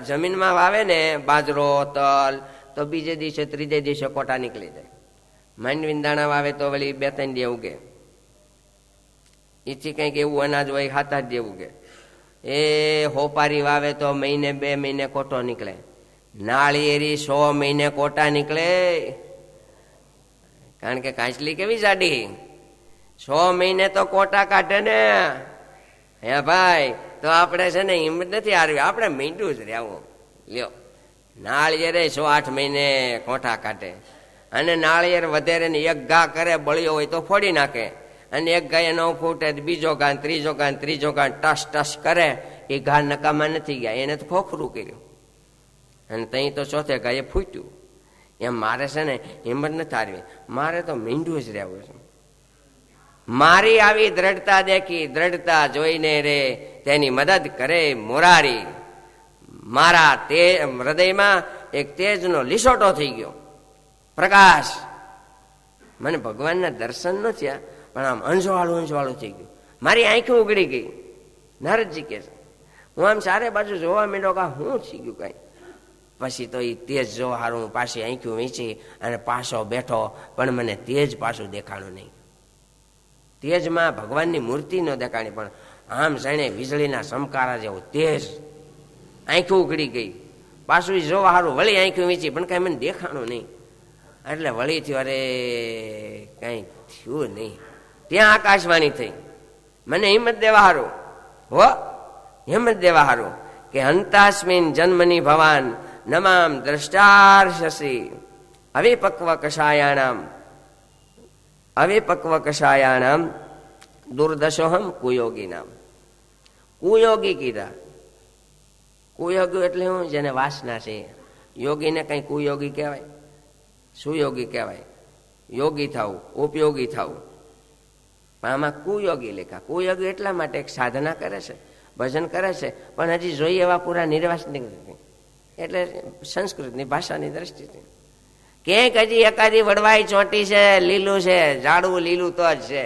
S1: જમીનમાં વાવે ને બાજરો તલ તો બીજે દિવસે ત્રીજે દિવસે કોટા નીકળી જાય. માંડવીના દાણા વાવે તો વળી 2-3 દી ઉગે. એથી કંઈક એવું અનાજ હોય 7-8 દી ઉગે. એ હોપારી વાવે તો મહિને 2 મહિને કોટો નીકળે. નાળિયેરી 100 મહિને કોટા નીકળે. કારણ કે કાચલી કેવી જાડી, 100 મહિને તો કોટા કાઢે ને. હે ભાઈ, તો આપણે છે ને હિંમત નથી હારવી, આપણે મીંડું જ રહેવું. લ્યો, નાળિયેરે 108 મહિને કોઠા કાઢે. અને નાળિયેર વધેરે ને એક ઘા કરે, બળ્યો હોય તો ફોડી નાખે. અને એક ગાય ન ફૂટે બીજો ગાન, ત્રીજો ગાન, ત્રીજો ગાન ટસ ટસ કરે. એ ઘા નકામા નથી ગયા, એને તો ખોખરું કર્યું. અને તઈ તો ચોથે ગાયે ફૂટ્યું. એમ મારે છે ને હિંમત નથી હારવી, મારે તો મીંડું જ રહેવું છે. મારી આવી દ્રઢતા દેખી, દ્રઢતા જોઈને રે તેની મદદ કરે મોરારી. મારા તે હૃદયમાં એક તેજનો લીસોટો થઈ ગયો, પ્રકાશ. મને ભગવાનના દર્શન ન થયા, પણ આમ અંજવાળું અંજવાળું થઈ ગયું. મારી આંખો ઉગડી ગઈ. નારદજી કહે છે હું આમ ચારે બાજુ જોવા માંડ્યો કે હું થઈ ગયું કાંઈ. પછી તો એ તેજ જોવા હારું પાછી આંખ્યું વીંચી અને પાછો બેઠો, પણ મને તેજ પાછું દેખાણું નહીં. તેજમાં ભગવાનની મૂર્તિ ન દેખાણી, પણ આમ જાણે વીજળીના ચમકારા જેવું તેજ. આંખું ઉઘડી ગઈ, પાછું જોવા હારું વળી આંખ્યું વીંચી, પણ કાંઈ મને દેખાણું નહીં. એટલે વળી થયું, અરે કાંઈ થયું નહીં. ત્યાં આકાશવાણી થઈ, મને હિંમત દેવા હારું, હો હિંમત દેવા હારું કે હંતાસ્મિન જન્મની ભવાન નમામ દ્રષ્ટાર્શસી અવિપક્વ કષાયાણામ દુર્દશોહમ કુયોગીનામ. કુયોગી કીધા. કુયોગી એટલે હું? જેને વાસના છે. યોગીને કઈ કુયોગી કહેવાય? સુયોગી કહેવાય. યોગી થવું, ઉપયોગી થવું. આમાં કુયોગી લેખા. કુયોગી એટલા માટે એક સાધના કરે છે, ભજન કરે છે, પણ હજી જોઈએ એવા પૂરા નિર્વાસનિક નથી. એટલે સંસ્કૃતની ભાષાની દ્રષ્ટિથી ક્યાંક હજી એકાદી વડવાઈ ચોંટી છે, લીલું છે, ઝાડવું લીલું તો જ છે.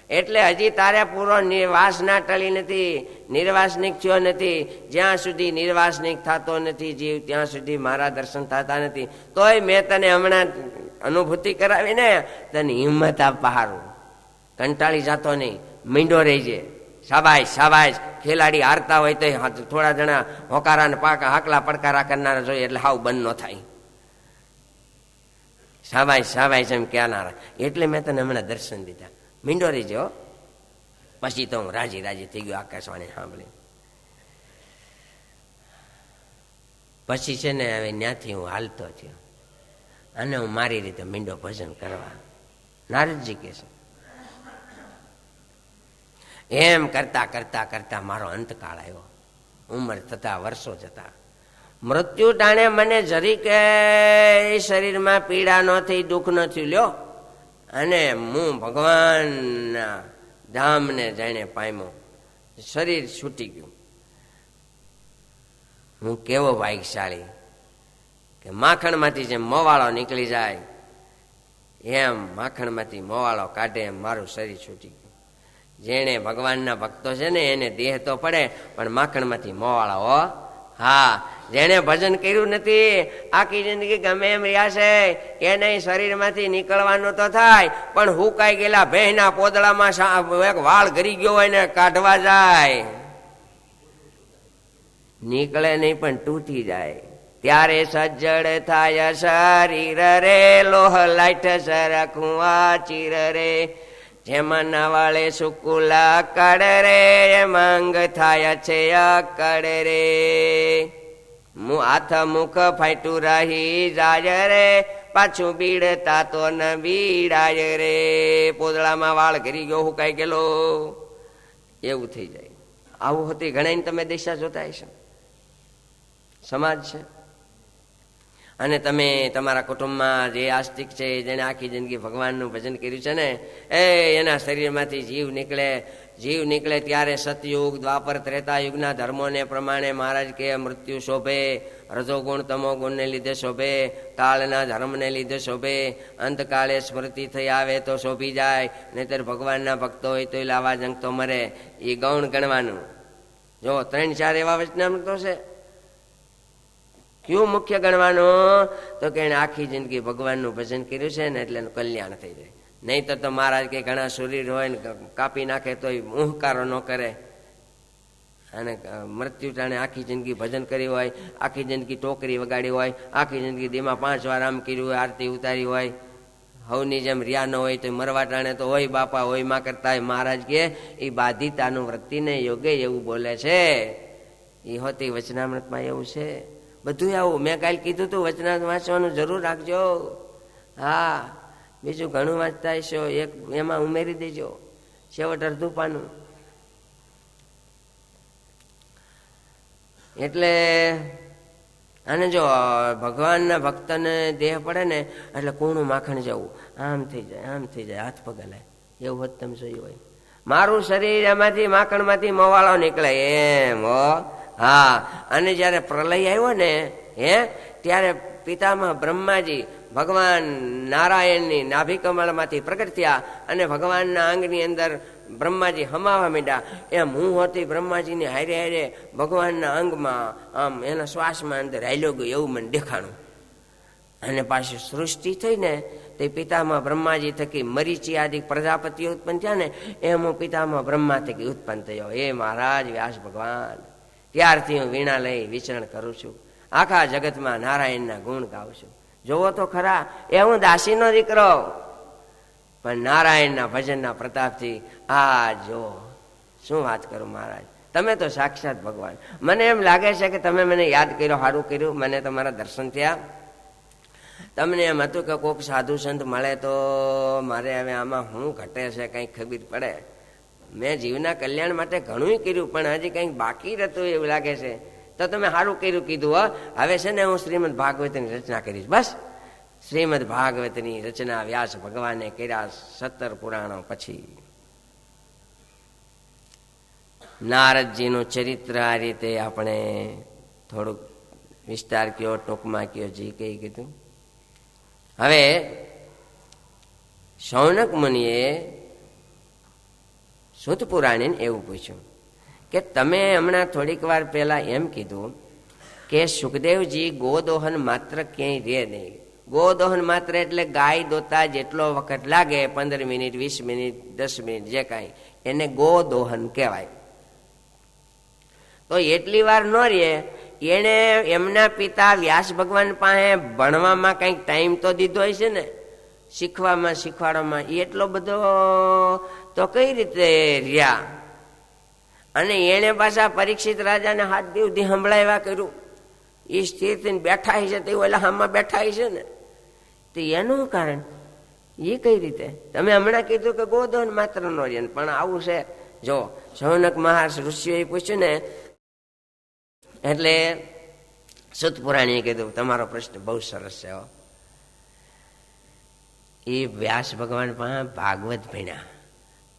S1: એટલે હજી તારે પૂરો વાસના ટળી નથી, નિર્વાસનિક થયો નથી. જ્યાં સુધી નિર્વાસનિક થતો નથી જીવ, ત્યાં સુધી મારા દર્શન થતા નથી. તોય મેં તને હમણાં અનુભૂતિ કરાવીને તને હિંમત આપવા હારું. કંટાળી જતો નહીં, મીંડો રહેજે. શાબાશ શાબાશ. ખેલાડી હારતા હોય તો થોડા જણા હોકારા ને હાકલા પડકારા કરનારા જોઈએ, એટલે હાવ બંધ ન થાય. શાબાશ શાબાશ એમ કહેનારા. એટલે મેં તને હમણાં દર્શન દીધા. મીંડો રહીજો. પછી તો હું રાજી રાજી થઈ ગયો આકાશવાણી સાંભળી. પછી છે ને હવે ત્યાંથી હું હાલતો થયો અને હું મારી રીતે મીંડો ભજન કરવા. નારદજી કે છે એમ કરતા કરતા કરતા મારો અંતકાળ આવ્યો. ઉંમર થતા વર્ષો જતા મૃત્યુ ટાણે મને જરી કે શરીરમાં પીડા ન થઈ, દુઃખ ન થયું લ્યો. અને હું ભગવાનના ધામને જાણે પામ્યો. શરીર છૂટી ગયું. હું કેવો ભાગ્યશાળી કે માખણમાંથી જેમ મોવાળો નીકળી જાય એમ માખણમાંથી મોવાળો કાઢે એમ મારું શરીર છૂટી ગયું. જેણે ભગવાનના ભક્તો છે ને એને દેહ તો પડે, પણ માખણમાંથી મોવાળો. હો હા, જેણે ભજન કર્યું નથી, આખી જિંદગી ગમે એમ રહ્યા છે એને શરીરમાંથી નીકળવાનું તો થાય, પણ હુકાઈ ગયેલા ભેંના પોદળામાં એક વાળ ગરી ગયો હોય ને કાઢવા જાય, નીકળે નહીં પણ તૂટી જાય. ત્યારે સજ્જડ થાય શરીર રે, લોહ લાઈટ સરખું ચીર રે. જેમાં નાવાળે સુકુલા કડ રે, માંગ થાય છે અકડ રે. હાથ મુખ ફાટું રહી જાય રે, પાછું બીડતા તો ન બીડાય રે. પોદળામાં વાળ ઘરી ગયો, હુકાઈ ગયેલો, એવું થઈ જાય. આવું હતી ઘણા તમે દિશા જોતા હશો. સમાજ છે અને તમે તમારા કુટુંબમાં જે આસ્તિક છે, જેને આખી જિંદગી ભગવાનનું ભજન કર્યું છે ને, એના શરીરમાંથી જીવ નીકળે ત્યારે સતયુગ, દ્વાપર, ત્રેતા યુગના ધર્મોને પ્રમાણે મહારાજ કે મૃત્યુ શોભે. રજોગુણ તમોગુણને લીધે શોભે, કાળના ધર્મને લીધે શોભે. અંતકાળે સ્મૃતિ થઈ આવે તો શોભી જાય, નહીતર ભગવાનના ભક્તો હોય તો લાવા જંગ તો મરે. એ ગૌણ ગણવાનું. જો 3-4 એવા વચનામૃતો છે. કયું મુખ્ય ગણવાનું? તો કે એને આખી જિંદગી ભગવાનનું ભજન કર્યું છે ને એટલે એનું કલ્યાણ થઈ જાય. નહીં તો મહારાજ કે ઘણા શરીર હોય ને કાપી નાખે તો ઊંહકારો ન કરે. અને મૃત્યુ ટાણે આખી જિંદગી ભજન કર્યું હોય, આખી જિંદગી ટોકરી વગાડી હોય, આખી જિંદગી દીમાં 5 વાર આમ કર્યું હોય, આરતી ઉતારી હોય, હવની જેમ રિયા ન હોય તો મરવા ટાણે તો હોય બાપા હોય માં કરતા હોય. મહારાજ કે એ બાધિતાનું વૃત્તિને યોગે એવું બોલે છે. એ હોતી વચનામૃતમાં એવું છે. બધું આવું મેં કાલે કીધું તું, વચનામૃત વાંચવાનું જરૂર રાખજો. હા, બીજું ઘણું વાંચતા હશો, એક એમાં ઉમેરી દેજો, છેવટ અડધું પાનું. એટલે અને જો ભગવાનના ભક્તને દેહ પડે ને એટલે કૂણું માખણ જવું, આમ થઈ જાય, હાથ પગ હલાય, એવું હોત તમે જોયું હોય. મારું શરીર એમાંથી માખણમાંથી મોવાળો નીકળે એમ. હો હા, અને જયારે પ્રલય આવ્યો ને ત્યારે પિતામહ બ્રહ્માજી ભગવાન નારાયણની નાભિકમળમાંથી પ્રગટ થયા અને ભગવાનના અંગની અંદર બ્રહ્માજી હમાવા માંડ્યા. એમ હું હતી બ્રહ્માજીની હારે હારે ભગવાનના અંગમાં આમ એના શ્વાસમાં અંદર હાલ્યો ગયો એવું મને દેખાણું. અને પાછી સૃષ્ટિ થઈ ને તે પિતામાં બ્રહ્માજી થકી મરીચી આદિ પ્રજાપતિઓ ઉત્પન્ન થયા ને એમ હું પિતામાં બ્રહ્મા થકી ઉત્પન્ન થયો. એ મહારાજ વ્યાસ ભગવાન, ત્યારથી હું વીણા લઈ વિચરણ કરું છું, આખા જગતમાં નારાયણના ગુણ ગાઉં છું. જોવો તો ખરા, એ હું દાસીનો દીકરો, પણ નારાયણના ભજનના પ્રતાપથી આ જો શું વાત કરું મહારાજ, તમે તો સાક્ષાત ભગવાન. મને એમ લાગે છે કે તમે મને યાદ કર્યો, સારું કર્યું, મને તમારા દર્શન થયા. તમને એમ હતું કે કોઈક સાધુ સંત મળે તો મારે હવે આમાં શું ઘટે છે કંઈક ખબર પડે. મેં જીવના કલ્યાણ માટે ઘણું કર્યું, પણ હજી કંઈક બાકી રહેતું એવું લાગે છે. તો તમે સારું કર્યું કીધું. હવે છે ને હું શ્રીમદ ભાગવતની રચના કરીશ. બસ શ્રીમદ ભાગવતની રચના વ્યાસ ભગવાને કર્યા 17 પુરાણો પછી. નારદજીનું ચરિત્ર આ રીતે આપણે થોડુંક વિસ્તાર કયો, ટૂંકમાં કયો, જી કઈ કીધું. હવે શૌનક મુનિએ સૂત પુરાણીને એવું પૂછ્યું કે તમે હમણાં થોડીક વાર પહેલા એમ કીધું કે સુખદેવજી ગોદોહન માત્ર ક્યાંય રહે નહીં. ગોદોહન માત્ર એટલે ગાય દોતા જેટલો વખત લાગે, 15 મિનિટ, 20 મિનિટ, 10 મિનિટ, જે કાંઈ, એને ગોદોહન કહેવાય. તો એટલી વાર ન રહે. એને એમના પિતા વ્યાસ ભગવાન પાસે ભણવામાં કંઈક ટાઈમ તો દીધો હશે ને, શીખવામાં શીખવાડવામાં, એટલો બધો તો કઈ રીતે રહ્યા. અને એને પાછા પરીક્ષિત રાજાને હાથ દિવથી સંભળાવ્યા કર્યું. એ સ્થિર થઈને બેઠા છે તે ઓલા હામાં બેઠા છે ને, તો એનું કારણ એ કઈ રીતે? તમે હમણાં કીધું કે ગોદોહન માત્ર નો રહે, પણ આવું છે. જો શૌનક મહર્ષિ ઋષિઓએ પૂછ્યું ને, એટલે સૂત પુરાણીએ કીધું તમારો પ્રશ્ન બહુ સરસ છે. એ વ્યાસ ભગવાન પણ ભાગવત ભણ્યા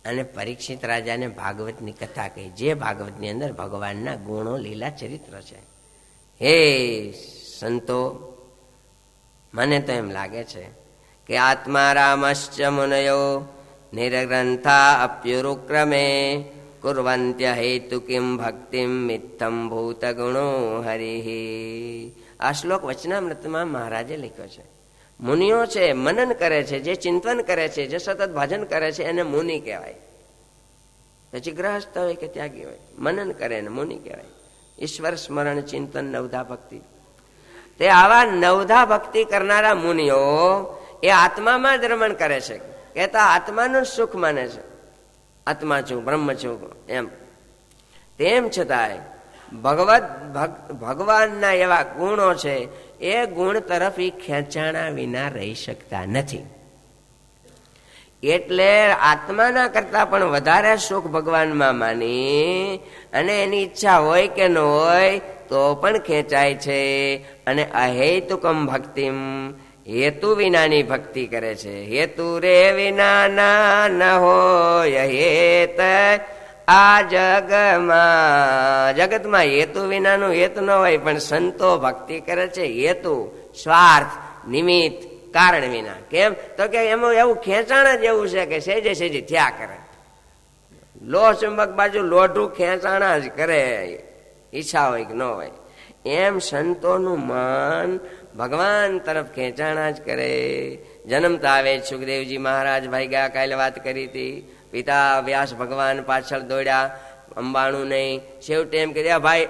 S1: અને પરીક્ષિત રાજાને ભાગવતની કથા કહી, જે ભાગવતની અંદર ભગવાનના ગુણો, લીલા ચરિત્ર છે. હે સંતો, મને તો એમ લાગે છે કે આત્મા રામશ્ચ મુનયો નિરગ્રંથા અપ્યુરુક્રમે કુર્વંત્ય હેતુ કિમ ભક્તિમ મિત્થમ ભૂત ગુણો હરિ. આ શ્લોક વચનામૃતમાં મહારાજે લખ્યો છે. મુનિઓ છે, મનન કરે છે, જે ચિંતન કરે છે, જે સતત ભજન કરે છે, એને મુનિ કહેવાય. પછી ગ્રહસ્થ હોય કે ત્યાગી હોય, મનન કરે ને મુનિ કહેવાય. ઈશ્વર સ્મરણ, ચિંતન, નવધા ભક્તિ, તે આવા નવધા ભક્તિ કરનારા મુનિઓ એ આત્મામાં જ રમણ કરે છે, કહેતા આત્માનું સુખ માને છે. આત્મા છું, બ્રહ્મ છું એમ. તેમ છતાંય ભગવાનના એવા ગુણો છે, એ ગુણ તરફ એ ખેંચાણા વિના રહી શકતા નથી. એટલે આત્માના કરતા પણ વધારે સુખ ભગવાનમાં માની અને એની ઈચ્છા હોય કે ન હોય તો પણ ખેંચાય છે. અને અહેતુકમ ભક્તિમ, હેતુ વિનાની ભક્તિ કરે છે. હેતુ રે વિના ના ન હોય હેત આ જગતમાં હેતુ વિનાનું હેતુ ન હોય, પણ સંતો ભક્તિ કરે છે હેતુ, સ્વાર્થ, નિમિત્ત, કારણ વિના. કેમ તો કે એમાં એવું ખેંચાણ જ એવું છે કે સેજે સેજે થયા કરે. લોહ ચુંબક બાજુ લોઢું ખેંચાણા જ કરે, ઈચ્છા હોય કે ન હોય. એમ સંતોનું મન ભગવાન તરફ ખેંચાણા જ કરે. જન્મતા આવે સુખદેવજી મહારાજ ભાગ્યા, કાલે વાત કરી હતી. પિતા વ્યાસ ભગવાન પાછળ દોડ્યા, અંબાણું નહીં. છેવટે એમ કે ભાઈ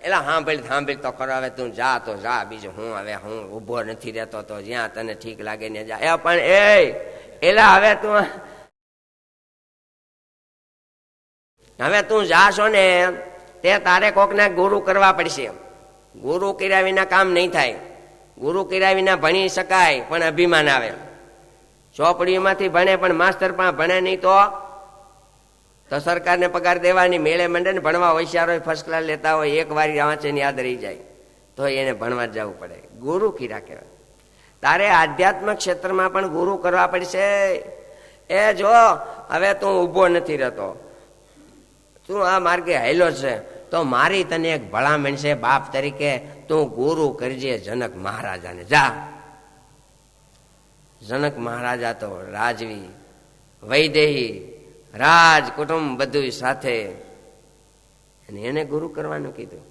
S1: એલા સાંભળ તો કરો, હવે તું જા તો જા, બીજું હું હવે હું ઉભો નથી રહેતો, તો જ્યાં તને ઠીક લાગે ને જા. પણ એલા હવે તું જાશો ને તે તારે કોકને ગુરુ કરવા પડશે. ગુરુ કર્યા વિના કામ નહીં થાય. ગુરુ કર્યા વિના ભણી શકાય પણ અભિમાન આવે. ચોપડીમાંથી ભણે પણ માસ્તર પણ ભણે નહીં તો સરકારને પગાર દેવાની, મેળે મંડે ને ભણવા હોશિયાર હોય, ફર્સ્ટ ક્લાસ લેતા હોય, એક વાર વાંચે ને યાદ રહી જાય તો એને ભણવા જ જવું પડે. ગુરુ કીરા કહેવાય. તારે આધ્યાત્મિક ક્ષેત્રમાં પણ ગુરુ કરવા પડશે. એ જો હવે તું ઊભો નથી રહેતો, તું આ માર્ગે હાલ્યો છે, તો મારી તને એક ભલામણ છે બાપ તરીકે, તું ગુરુ કરજે જનક મહારાજાને. જા. જનક મહારાજા તો રાજવી, વૈદેહી રાજ કુટુંબ બધું સાથે. અને એને ગુરુ કરવાનું કીધું.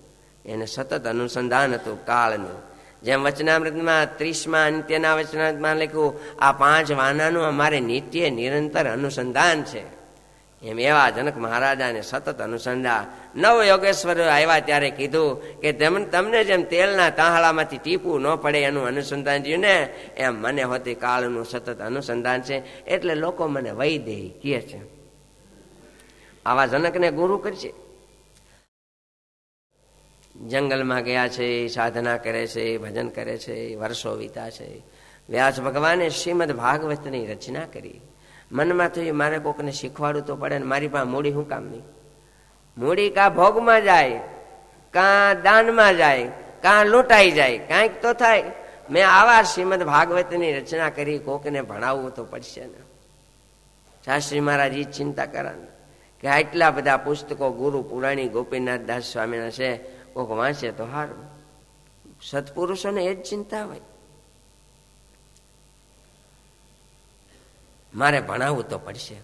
S1: એને સતત અનુસંધાન હતું કાળનું. જેમ વચનામૃતમાં 30મા અંત્યના વચનામૃતમાં લખ્યું, આ 5 વાનાનું અમારે નિત્ય નિરંતર અનુસંધાન છે. એમ એવા જનક મહારાજાને સતત અનુસંધાન. નવ યોગેશ્વર આવ્યા ત્યારે કીધું કે તમને જેમ તેલના તાહળામાંથી ટીપું ન પડે એનું અનુસંધાન થયું ને, એમ મને હોતી કાળનું સતત અનુસંધાન છે. એટલે લોકો મને વૈદેહી કહે છે. આવા જનકને ગુરુ કરશે. જંગલમાં ગયા છે, સાધના કરે છે, ભજન કરે છે, વર્ષો વીતા છે. વ્યાસ ભગવાને શ્રીમદ ભાગવતની રચના કરી. મનમાં થયું મારે કોકને શીખવાડવું તો પડે ને, મારી પાસે મૂડી શું કામની? મૂડી કાં ભોગમાં જાય, કાં દાનમાં જાય, કાં લૂંટાઈ જાય, કાંઈક તો થાય. મેં આવા શ્રીમદ ભાગવતની રચના કરી, કોકને ભણાવવું તો પડશે ને. શાસ્ત્રી મહારાજ એ ચિંતા કરા કે આટલા બધા પુસ્તકો ગુરુ પુરાણી ગોપીનાથ દાસ સ્વામીના છે, કોક વાંચે તો સારું. સત્પુરુષોને એ જ ચિંતા હોય. મારે ભણાવવું તો પડશે.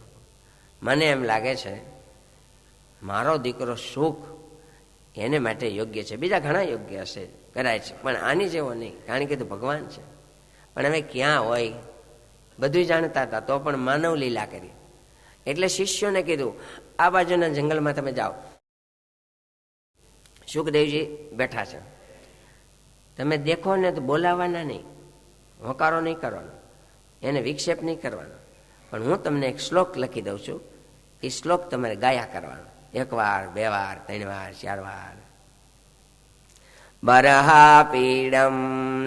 S1: મને એમ લાગે છે મારો દીકરો સુખ એને માટે યોગ્ય છે. બીજા ઘણા યોગ્ય હશે કદાચ, પણ આની જેવો નહીં, કારણ કે તો ભગવાન છે. પણ હવે ક્યાં હોય બધું જાણતા હતા, તો પણ માનવ લીલા કરી. એટલે શિષ્યોને કીધું આ બાજુના જંગલમાં તમે જાઓ. સુખદેવજી બેઠા છે, તમે દેખો ને તો બોલાવવાના નહીં, હોકારો નહીં કરવાનો, એને વિક્ષેપ નહીં કરવાનો. પણ હું તમને એક શ્લોક લખી દઉં છું, એ શ્લોક તમારે ગાયા કરવાનો. 1 વાર, 2 વાર, 3 વાર, 4 વાર. બરહા પીડમ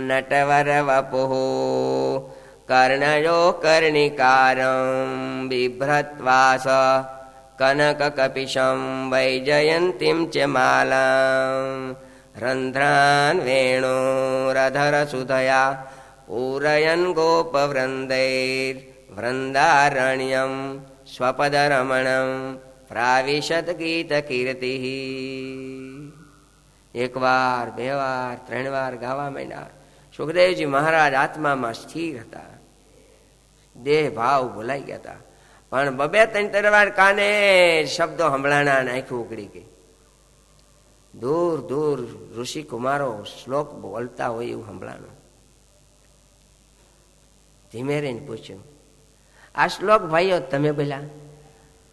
S1: નટવર વપુઃ કર્ણયો કર્ણિકારમ બિભ્રત્વાસ કનક કપિશમ વૈજયંતીમ ચ માલામ રંધ્રાન વેણુરધર સુધયા પૂરયન ગોપવૃંદૈર વૃંદારણ્યમ સ્વપદરમણમ પ્રાવિશત ગીત કીર્તિ. 1 વાર, 2 વાર, 3 વાર ગાવા માંડ્યા. સુખદેવજી મહારાજ આત્મામાં સ્થિર હતા, દેહ ભાવ ભૂલાઈ ગયા હતા. પણ 2-3 વાર કાને શબ્દો સંભળાણા, આંખો ઉકળી ગઈ. દૂર દૂર ઋષિ કુમારો શ્લોક બોલતા હોય એવું સંભળાણું. ધીમે રહીને પૂછ્યું, આ શ્લોક ભાઈઓ તમે બોલ્યા?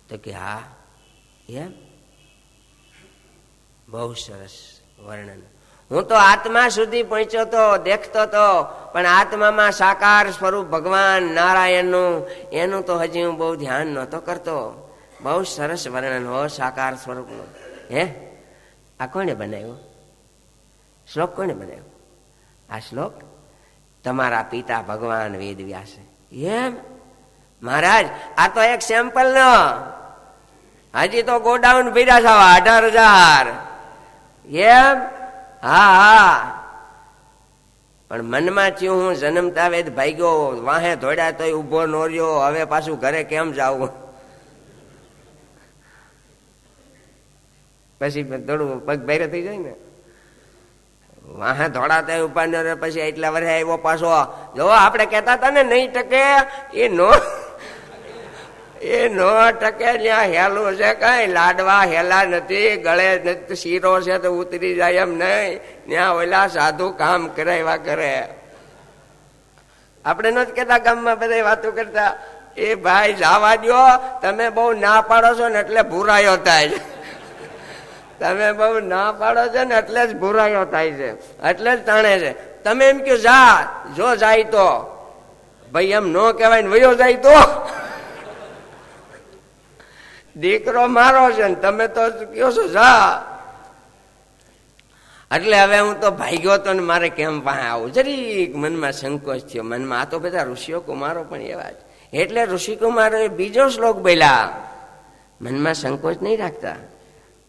S1: તો કે હા. એમ? બહુ સરસ વર્ણન. હું તો આત્મા સુધી પહોંચ્યો તો, દેખતો તો, પણ આત્મામાં સાકાર સ્વરૂપ ભગવાન નારાયણનું એનું તો હજી હું બહુ ધ્યાન નહોતો કરતો. બહુ સરસ વર્ણન હો સાકાર સ્વરૂપનું. હે, આ કોને બનાવ્યો શ્લોક? કોને બનાવ્યો આ શ્લોક? તમારા પિતા ભગવાન વેદ વ્યાસે. એમ મહારાજ, આ તો એક સેમ્પલ નો, હજી તો ગોડાઉન ભર્યા છે 18,000. એમ? હા હા. પણ મનમાં થયું હું જન્મતા વેદ ભાગ્યો, વાહે ધોડ્યા તોય ઉભો ન રહ્યો, હવે પાછું ઘરે કેમ જાવું? પછી થોડું પગ ભારે થઈ જાય ને, વાહે ધોડાતા ઉભા ન રહ્યો. પછી એટલા વર્ષે આવ્યો પાછો. જો આપણે કહેતા હતા ને નહીં ટકે, એ નો ટકે. ત્યાં હેલું છે, કઈ લાડવા હેલા નથી, ગળે શીરો છે તો ઉતરી જાય એમ નહીં. ત્યાં ઓલા સાધુ કામ કરાવ્યા કરે. આપણે નથી કેતા ગામમાં બધા વાતો કરતા, એ ભાઈ જવા દો, તમે બહુ ના પાડો છો ને એટલે ભૂરાયો થાય છે. તમે બહુ ના પાડો છો ને એટલે જ ભૂરાયો થાય છે, એટલે જ તાણે છે. તમે એમ કહો જા, જો જાય તો ભાઈ એમ નો કહેવાય ને વયો જાય તો દીકરો મારો છે ને તમે તો કયો છો જા. એટલે હવે હું તો ભાગ્યો તો ને મારે કેમ પાસે આવું? જરીક મનમાં સંકોચ થયો. મનમાં આ તો બધા ઋષિઓ કુમારો પણ એવા જ. એટલે ઋષિ કુમારો બીજો શ્લોક બોલ્યા, મનમાં સંકોચ નહીં રાખતા.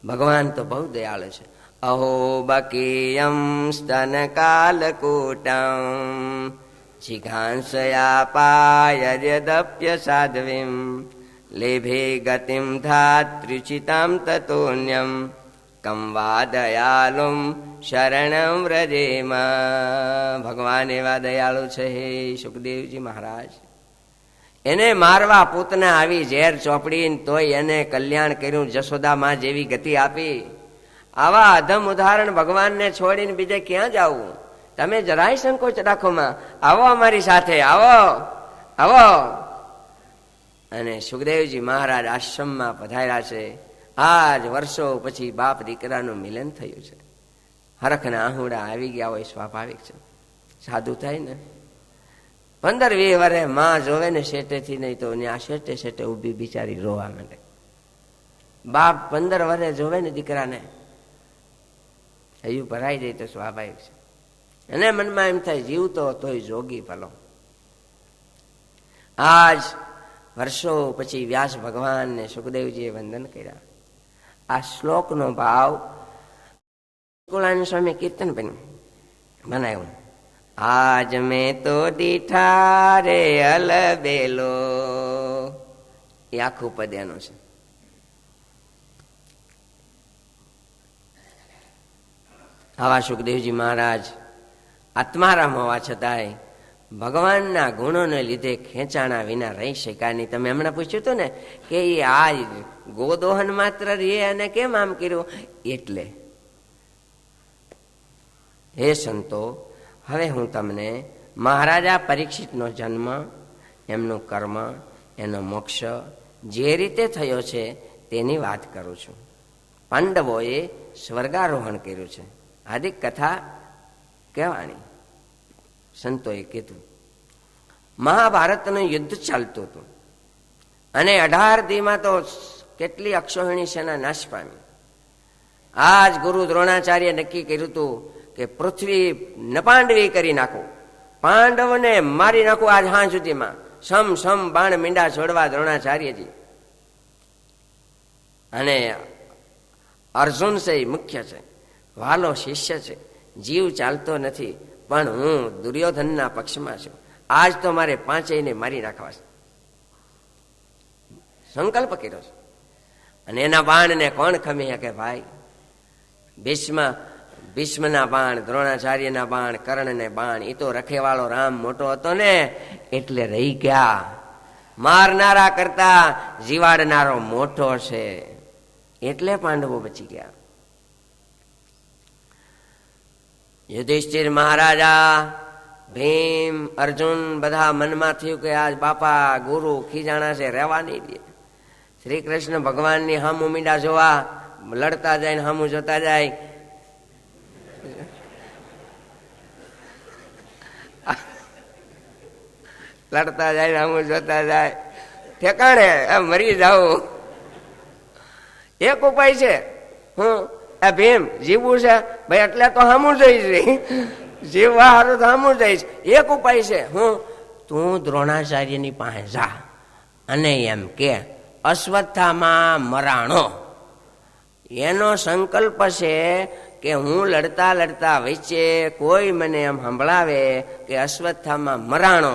S1: ભગવાન તો બહુ દયાળુ છે. અહો બકીયમ સ્તન કાલકૂટમ જિઘાંસયા પાયર્યદપ્ય સાધ્વીમ લેભે ગતિમ ધાત્રિચિતામ તતોન્યમ કમ વા દયાલુમ શરણમ વ્રજેમાં. ભગવાન એવા દયાળુ છે હે સુખદેવજી મહારાજ. એને મારવા પૂતના આવી ઝેર ચોપડી, તોય એને કલ્યાણ કર્યું, જશોદા માં જેવી ગતિ આપી. આવા અધમ ઉદાહરણ ભગવાનને છોડીને બીજે ક્યાં જાવું? તમે જરાય સંકોચ રાખોમાં, આવો અમારી સાથે, આવો આવો. અને સુખદેવજી મહારાજ આશ્રમમાં પધાર્યા છે. આજ વર્ષો પછી બાપ દીકરાનું મિલન થયું છે. હરખના આહુડા આવી ગયા હોય સ્વાભાવિક છે, સાદું થાય ને. 15-20 વર્ષે માં જોવે ને શેટેથી, નહીં તો આ શેટે શેટે ઊભી બિચારી રોવા માંડે. બાપ 15 વર્ષે જોવે ને દીકરાને, હૈયું ભરાઈ જાય તો સ્વાભાવિક છે. અને મનમાં એમ થાય જીવતો તોય જોગી ભલો. આજ વર્ષો પછી વ્યાસ ભગવાનને સુખદેવજીએ વંદન કર્યા. આ શ્લોકનો ભાવ સ્વામી કીર્તન બનાવ્યું. આજ મેં તો દીઠા રે અલબેલો, એ આખું પદ એનું છે. આવા સુખદેવજી મહારાજ આત્મારામ હોવા છતાંય ભગવાનના ગુણોને લીધે ખેંચાણા વિના રહી શક્યા નહીં. તમે હમણાં પૂછ્યું હતું ને કે આ ગોદોહન માત્ર રે અને કેમ આમ કર્યું, એટલે હે સંતો, હવે હું તમને મહારાજા પરીક્ષિતનો જન્મ, એમનું કર્મ, એનો મોક્ષ જે રીતે થયો છે તેની વાત કરું છું. પાંડવોએ સ્વર્ગારોહણ કર્યું છે, આદિક કથા કહેવાની. સંતોએ કીધું મહાભારતનું યુદ્ધ ચાલતું હતું અને 18 દીમાં તો કેટલી અક્ષોહિણી સેના નાશ પામી. આજ ગુરુ દ્રોણાચાર્ય નક્કી કર્યું હતું કે પૃથ્વી નપાંડવી કરી નાખો, પાંડવોને મારી નાખો આજ હાં સુધીમાં. સમ બાણ મીંડા છોડવા દ્રોણાચાર્યજી. અને અર્જુન છે મુખ્ય છે, વાલો શિષ્ય છે, જીવ ચાલતો નથી, પણ હું દુર્યોધનના પક્ષમાં છું. આજ તો મારે 5 મારી નાખવા છે, સંકલ્પ કર્યો છે. અને એના બાણને કોણ ખમી શકે ભાઈ? ભીષ્મના બાણ, દ્રોણાચાર્યના બાણ, કર્ણને બાણ, એ તો રખેવાળો રામ મોટો હતો ને, એટલે રહી ગયા. મારનારા કરતા જીવાડનારો મોટો છે, એટલે પાંડવો બચી ગયા. યુધિષ્ઠિર મહારાજા, ભીમ, અર્જુન બધા મનમાં થયું કે આજ બાપા ગુરુ ખીજાણા છે, રહેવા નહીં દે. શ્રી કૃષ્ણ ભગવાનની હામું મીંડા જોવા લડતા જાય ને હામું જોતા જાય. લડતા જાય ને હામું જોતા જાય, ઠેકાણે મરી જાવ. એક ઉપાય છે, હું આ ભીમ જીવવું છે ભાઈ, એટલે તો હામું જઈશ, જીવવા હારું તો હામું જઈશ. એક ઉપાય છે, હું તું દ્રોણાચાર્યની પાસે જા અને એમ કે અશ્વત્થામાં મરાણો. એનો સંકલ્પ છે કે હું લડતા લડતા વચ્ચે કોઈ મને એમ સંભળાવે કે અશ્વત્થામાં મરાણો,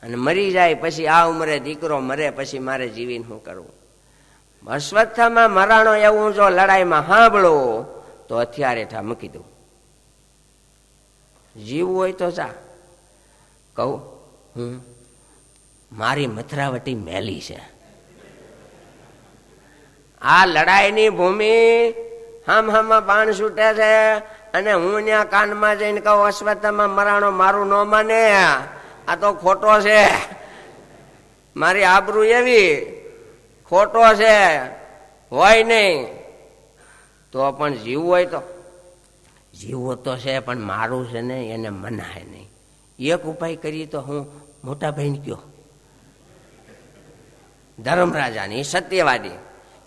S1: અને મરી જાય પછી આ ઉંમરે દીકરો મરે પછી મારે જીવીને શું કરવું? અશ્વત્થામાં મરાણો એવું જો લડાઈમાં સાંભળો તો હથિયાર હેઠા મૂકી દઉં. જીવવું હોય તો જા. કહું હું મારી મથરાવટી મેલી છે, આ લડાઈની ભૂમિ હામાં બાણ છૂટે છે, અને હું ત્યાં કાનમાં જઈને કહું અશ્વત્થામાં મરાણો, મારું ન માને, આ તો ખોટો છે, મારી આબરૂ એવી ખોટો છે, હોય નહીં. તો પણ જીવવું હોય તો જીવવું તો છે, પણ મારું છે ને એને મનાય નહીં. એક ઉપાય કરીએ તો હું મોટા ભાઈને કયો, ધર્મરાજાની સત્યવાદી,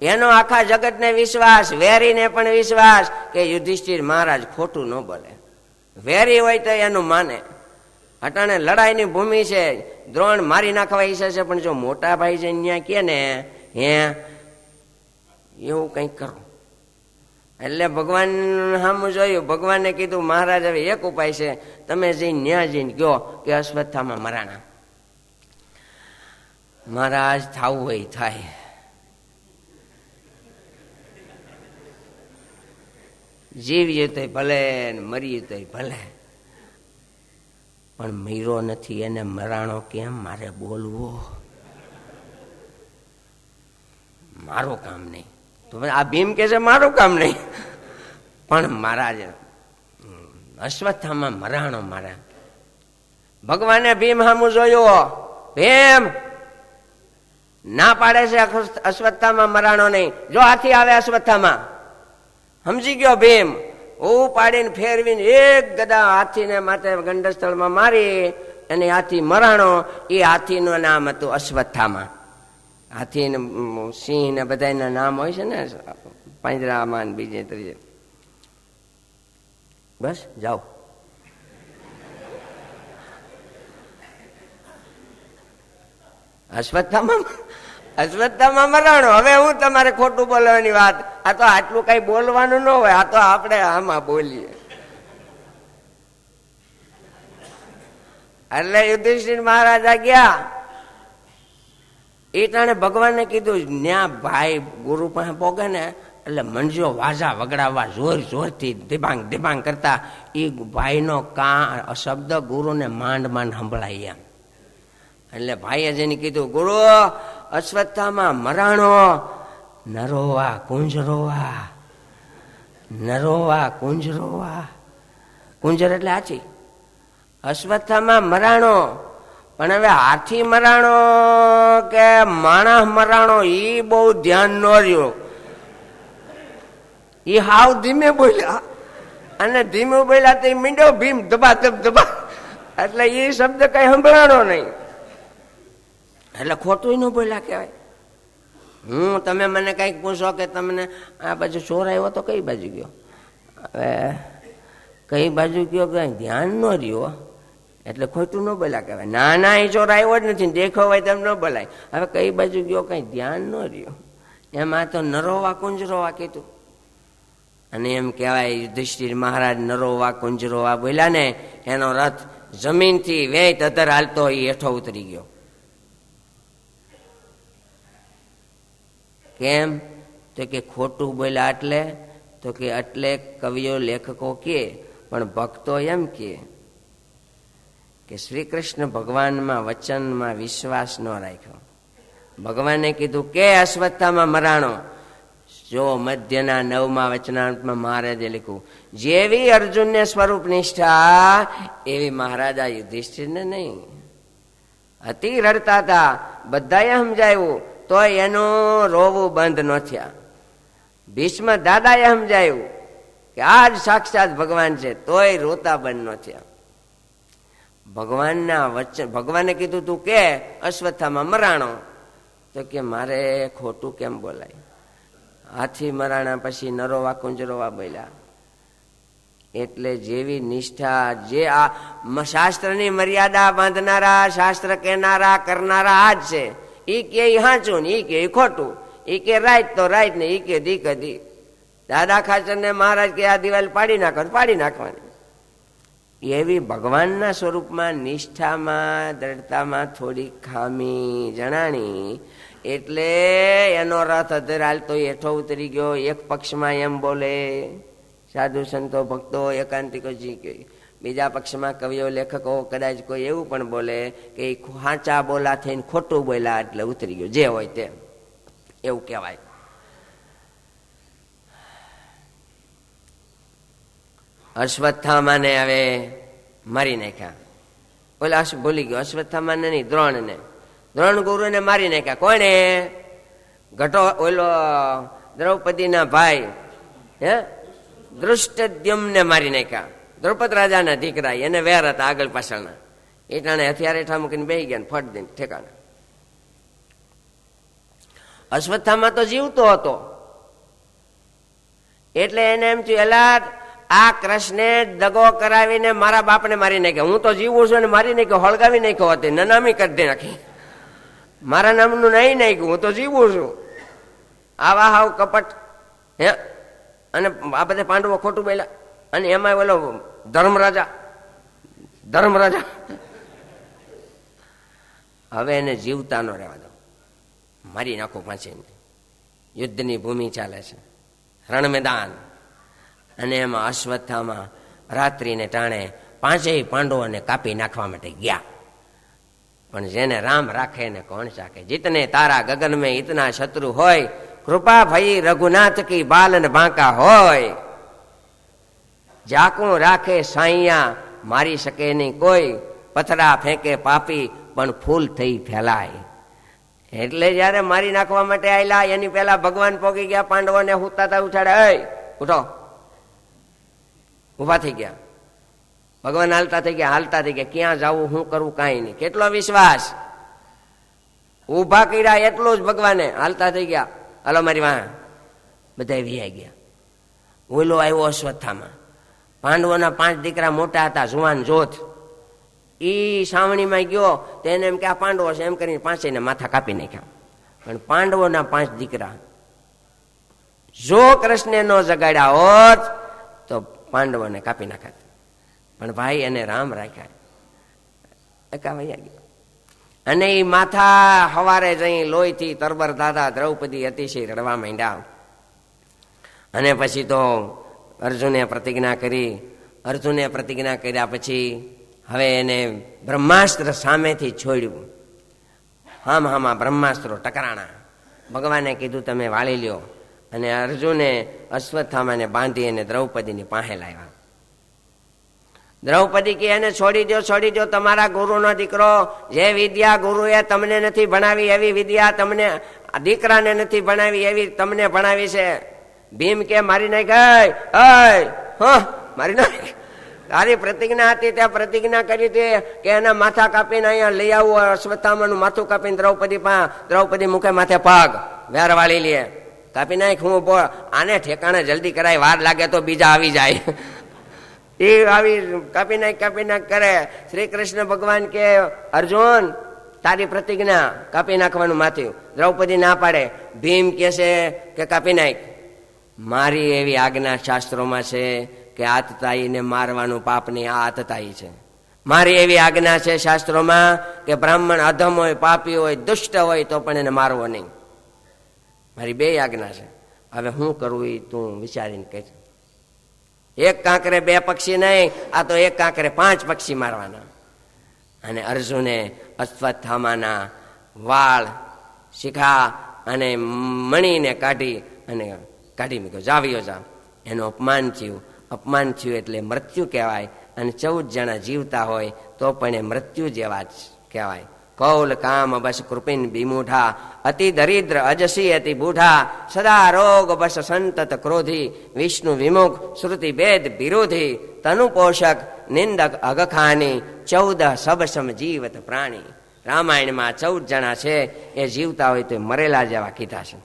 S1: એનો આખા જગતને વિશ્વાસ, વેરીને પણ વિશ્વાસ કે યુધિષ્ઠિર મહારાજ ખોટું ન બોલે. વેરી હોય તો એનું માને. અટાણે લડાઈની ભૂમિ છે, દ્રોણ મારી નાખવા ઈચ્છે છે, પણ જો મોટા ભાઈ જઈને ત્યાં કે ને હે એવું કંઈક કરો. એટલે ભગવાન સામું જોયું, ભગવાને કીધું મહારાજ હવે એક ઉપાય છે, તમે જઈને ન્યા જઈને કહો કે અશ્વત્થામાં મરાણા. મહારાજ થાવું હોય થાય. જીવીએ તો ભલે, મરીએ તો ભલે. પણ મર્યો નથી એને મરાણો કેમ મારે બોલવો? મારું કામ નહીં. તો આ ભીમ કે છે મારું કામ નહીં, પણ મારા જ અશ્વત્થામા મરાણો મારા. ભગવાને ભીમ સામું જોયો, ભીમ ના પાડે છે અશ્વત્થામા મરાણો નહીં. જો હાથી આવે અશ્વત્થામા, સમજી ગયો ભીમ. ઉપાડીને ફેરવીને એક ગદા હાથીને માથે ગંડસ્થળમાં મારી અને હાથી મરાણો. એ હાથીનું નામ હતું અશ્વત્થામા. હાથી ને સિંહ ને બધાના નામ હોય છે ને પાંજરામાં બીજે ત્રીજે. બસ જાઓ. અશ્વત્થામા મરાણો. હવે હું તમારે ખોટું બોલવાની વાત, આ તો આટલું કઈ બોલવાનું ન હોય, આ તો આપણે આમાં બોલીએ. એટલે યુધિષ્ઠિર મહારાજા ગયા. એ ટાણે ભગવાનને કીધું ન્યા ભાઈ ગુરુ પાસે પોગે ને એટલે મંજો વાજા વગડાવવા જોર જોરથી દિબાંગ દિબાંગ કરતા એ ભાઈનો શબ્દ ગુરુને માંડ માંડ સંભળાય એમ. એટલે ભાઈએ જેને કીધું ગુરુ અશ્વત્થામા મરાણો, નરોવા કુંજરોવા, નરોવા કુંજરોવા. કુંજર એટલે હાથી. અશ્વત્થામા મરાણો. પણ હવે હાથી મરાણો કે માણસ મરાણો એ બહુ ધ્યાન ન રહ્યું. એ હાવ ધીમે બોલ્યા અને ધીમે બોલ્યા તો મીંડો ભીમ ધબા ધબ ધબા. એટલે એ શબ્દ કઈ સંભળાણો નહીં. એટલે ખોટું ન બોલ્યા કહેવાય. તમે મને કઈક પૂછો કે તમને આ બાજુ ચોર આવ્યો તો કઈ બાજુ ગયો? હવે કઈ બાજુ ગયો કઈ ધ્યાન ન રહ્યો એટલે ખોટું ન બોલ્યા કહેવાય. ના ના એ ચોર આવ્યો જ નથી, દેખો હોય તેમ ન બોલાય. હવે કઈ બાજુ ગયો કઈ ધ્યાન ન રહ્યો. એમાં તો નરોવા કુંજરોવા કીધું. અને એમ કહેવાય યુધિષ્ઠિર મહારાજ નરોવા કુંજરોવા બોલ્યા ને એનો રથ જમીનથી વેત અધર હાલતો એ હેઠો ઉતરી ગયો. કેમ? તો કે ખોટું બોલ્યા એટલે. તો કે એટલે કવિઓ લેખકો કે, પણ ભક્તો એમ કે શ્રી કૃષ્ણ ભગવાનમાં વચનમાં વિશ્વાસ ન રાખ્યો. ભગવાને કીધું કે અશ્વત્થામા મરાણો. જો મધ્યના 9મા વચનાંતમાં મહારાજે લખ્યું જેવી અર્જુનને સ્વરૂપ નિષ્ઠા એવી મહારાજા યુધિષ્ઠિરને નહીં. અતિ રડતા હતા, બધાએ સમજાયું તો એનું રોવું બંધ ન થયા. ભીષ્મ દાદાએ સમજાયું કે આ જ સાક્ષાત ભગવાન છે, તોય રોતા બંધ ન થયા. ભગવાનના વચન ભગવાને કીધું તું કે અશ્વત્થામા મરાણો. તો કે મારે ખોટું કેમ બોલાય? હાથી મરાણા પછી નરોવા કુંજરોવા બોલ્યા. એટલે જેવી નિષ્ઠા જે આ શાસ્ત્રની મર્યાદા બાંધનારા, શાસ્ત્ર કહેનારા કરનારા આ જ છે. ઈ કે હાચું ને ઈ કે ખોટું, ઈ કે રાઈટ તો રાઈટ ને ઈ કે દી કદી. દાદા ખાચર ને મહારાજ કે આ દિવાલ પાડી નાખો તો પાડી નાખવાની. એવી ભગવાનના સ્વરૂપમાં નિષ્ઠામાં દ્રઢતામાં થોડી ખામી જણાણી. એટલે એનો રથ અધર હાલતો હેઠો ઉતરી ગયો. એક પક્ષમાં એમ બોલે સાધુ સંતો ભક્તો એકાંતિકો જી કે, બીજા પક્ષમાં કવિઓ લેખકો કદાચ કોઈ એવું પણ બોલે કે હાચા બોલા થઈને ખોટું બોલ્યા એટલે ઉતરી ગયો. જે હોય તે એવું કહેવાય. અશ્વત્થામાને હવે મારી નાખ્યા. ઓલા ભૂલી ગયો, અશ્વત્થામાને નહીં, દ્રોણને. દ્રોણ ગુરુને મારી નાખ્યા. કોણે? ઘટો ઓલો દ્રૌપદીના ભાઈ હે દૃષ્ટદ્યુમ્નને મારી નાખ્યા. દ્રૌપદ રાજાના દીકરા, એને વેર હતા આગળ પાછળના. એ ટાણે હથિયાર હેઠા મૂકીને બેસી ગયા, ફટ દઈને ઠેકાણા. અશ્વત્થામા તો જીવતો હતો એટલે એને એમ થયું એલા આ કૃષ્ણે દગો કરાવીને મારા બાપને મારી નાખ્યો. હું તો જીવું છું ને મારી નાખ્યો, હળગાવી નાખ્યો હતો, નનામી કરી નાખી. મારા નામનું નહીં નાખ્યું, હું તો જીવું છું. આવા હાવ કપટ હે. અને આ બધા પાંડવો ખોટું બોલ્યા. અને એમાં બોલો ધર્મરાજા હવે એને જીવતા ન રહેવા દો, મારી નાખો પાછી. યુદ્ધની ભૂમિ ચાલે છે, રણ મેદાન. અને એમાં અશ્વત્થામા રાત્રિને ટાણે પાંચેય પાંડવોને કાપી નાખવા માટે ગયા. પણ જેને રામ રાખે ને કોણ ચાકે. જીતને તારા ગગન મેં ઇતના શત્રુ હોય, કૃપા ભઈ રઘુનાથ કી બાલન બાંકા હોય. જાકું રાખે સાઈયા મારી શકે નહીં કોઈ, પથરા ફેંકે પાપી પણ ફૂલ થઈ ફેલાય. એટલે જયારે મારી નાખવા માટે આવેલા એની પહેલા ભગવાન પોગી ગયા, પાંડવોને હુતા ઉઠાડે, ઉઠો, ઉભા થઈ ગયા. ભગવાન હાલતા થઈ ગયા, ક્યાં જવું, શું કરવું, કાંઈ નહીં. કેટલો વિશ્વાસ! ઉભા કર્યા એટલું જ ભગવાને, હાલતા થઈ ગયા, હાલો મારી વાહ. બધા વિયા ગયા. ઓલો આવ્યો અશ્વત્થામાં. પાંડવોના 5 દીકરા મોટા હતા, જુવાન જોધ. ઈ સાવણીમાં ગયો તેને એમ કે આ પાંડવો છે એમ કરીને 5 માથા કાપી નાખ્યા. પણ પાંડવોના 5 દીકરા જો કૃષ્ણે ન જગાડ્યા હોત તો પાંડવોને કાપી નાખ્યા. પણ ભાઈ એને રામ રાખ્યા, એકાવૈયા ગયા. અને એ માથા સવારે જઈ લોહીથી તરબર દાદા દ્રૌપદી અતિશય રડવા માંડ્યા. અને પછી તો અર્જુને પ્રતિજ્ઞા કરી. અર્જુને પ્રતિજ્ઞા કર્યા પછી હવે એને બ્રહ્માસ્ત્ર સામેથી છોડ્યું. હામાં બ્રહ્માસ્ત્રો ટકરાણા. ભગવાને કીધું તમે વાળી લ્યો. અને અર્જુને અશ્વત્થામાને બાંધી અને દ્રૌપદીની પાસે લાવ્યા. દ્રૌપદી કે એને છોડી દો, તમારા ગુરુનો દીકરો. જે વિદ્યા ગુરુએ તમને નથી ભણાવી એવી વિદ્યા તમને દીકરાને નથી ભણાવી એવી તમને ભણાવી છે. ભીમ કે મારી નાખ, મારી નાખ. તારી પ્રતિજ્ઞા હતી ત્યાં પ્રતિજ્ઞા કરી હતી કે એના માથા કાપીને અહીંયા લઈ આવું. અશ્વત્થામાનું માથું કાપીને દ્રૌપદી મુખે માથે પગ વેર વાળી લે. કાપી નાખ. હું આને ઠેકાણે જલ્દી કરાય, વાર લાગે તો બીજા આવી જાય. એ આવી કાપી નાખ કરે. શ્રી કૃષ્ણ ભગવાન કે અર્જુન તારી પ્રતિજ્ઞા કાપી નાખવાનું માથું. દ્રૌપદી ના પાડે. ભીમ કે છે કે કાપી નાખ. મારી એવી આજ્ઞા શાસ્ત્રોમાં છે કે આતતાઈને મારવાનું પાપની આ આતતાઈ છે. મારી એવી આજ્ઞા છે શાસ્ત્રોમાં કે બ્રાહ્મણ અધમ હોય, પાપી હોય, દુષ્ટ હોય તો પણ એને મારવો નહીં. મારી 2 આજ્ઞા છે. હવે હું કરવું એ તું વિચારીને કહે. એક કાંકરે 2 પક્ષી નહીં, આ તો એક કાંકરે 5 પક્ષી મારવાના. અને અર્જુને અશ્વત્થામાના વાળ, શિખા અને મણીને કાઢી મૂક્યો. જાવ્યો જા. એનું અપમાન થયું એટલે મૃત્યુ કહેવાય. અને 14 જણા જીવતા હોય તો પણ એ મૃત્યુ જેવા જ કહેવાય. કૌલ કામ બસ કૃપિન બિમૂઢા, અતિ દરિદ્ર અજસી અતિ બૂઢા, સદા રોગ બસ સંતત ક્રોધી, વિષ્ણુ વિમુખ શ્રુતિ ભેદ વિરોધી, તનુ પોષક નિંદક અગખાની, 14 સબસમ જીવત પ્રાણી. રામાયણમાં 14 જણા છે એ જીવતા હોય તો મરેલા જેવા કીધા છે.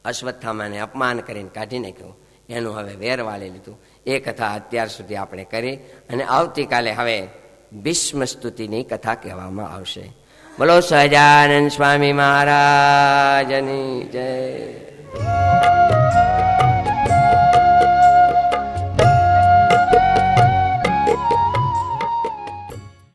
S1: અશ્વત્થામાને અપમાન કરીને કાઢી નાખ્યું. એનું હવે વેર વાળી લીધું. એ કથા અત્યાર સુધી આપણે કરી. અને આવતીકાલે હવે ભીષ્મ સ્તુતિની કથા કહેવામાં આવશે. બોલો સહજાનંદ સ્વામી મહારાજની જય.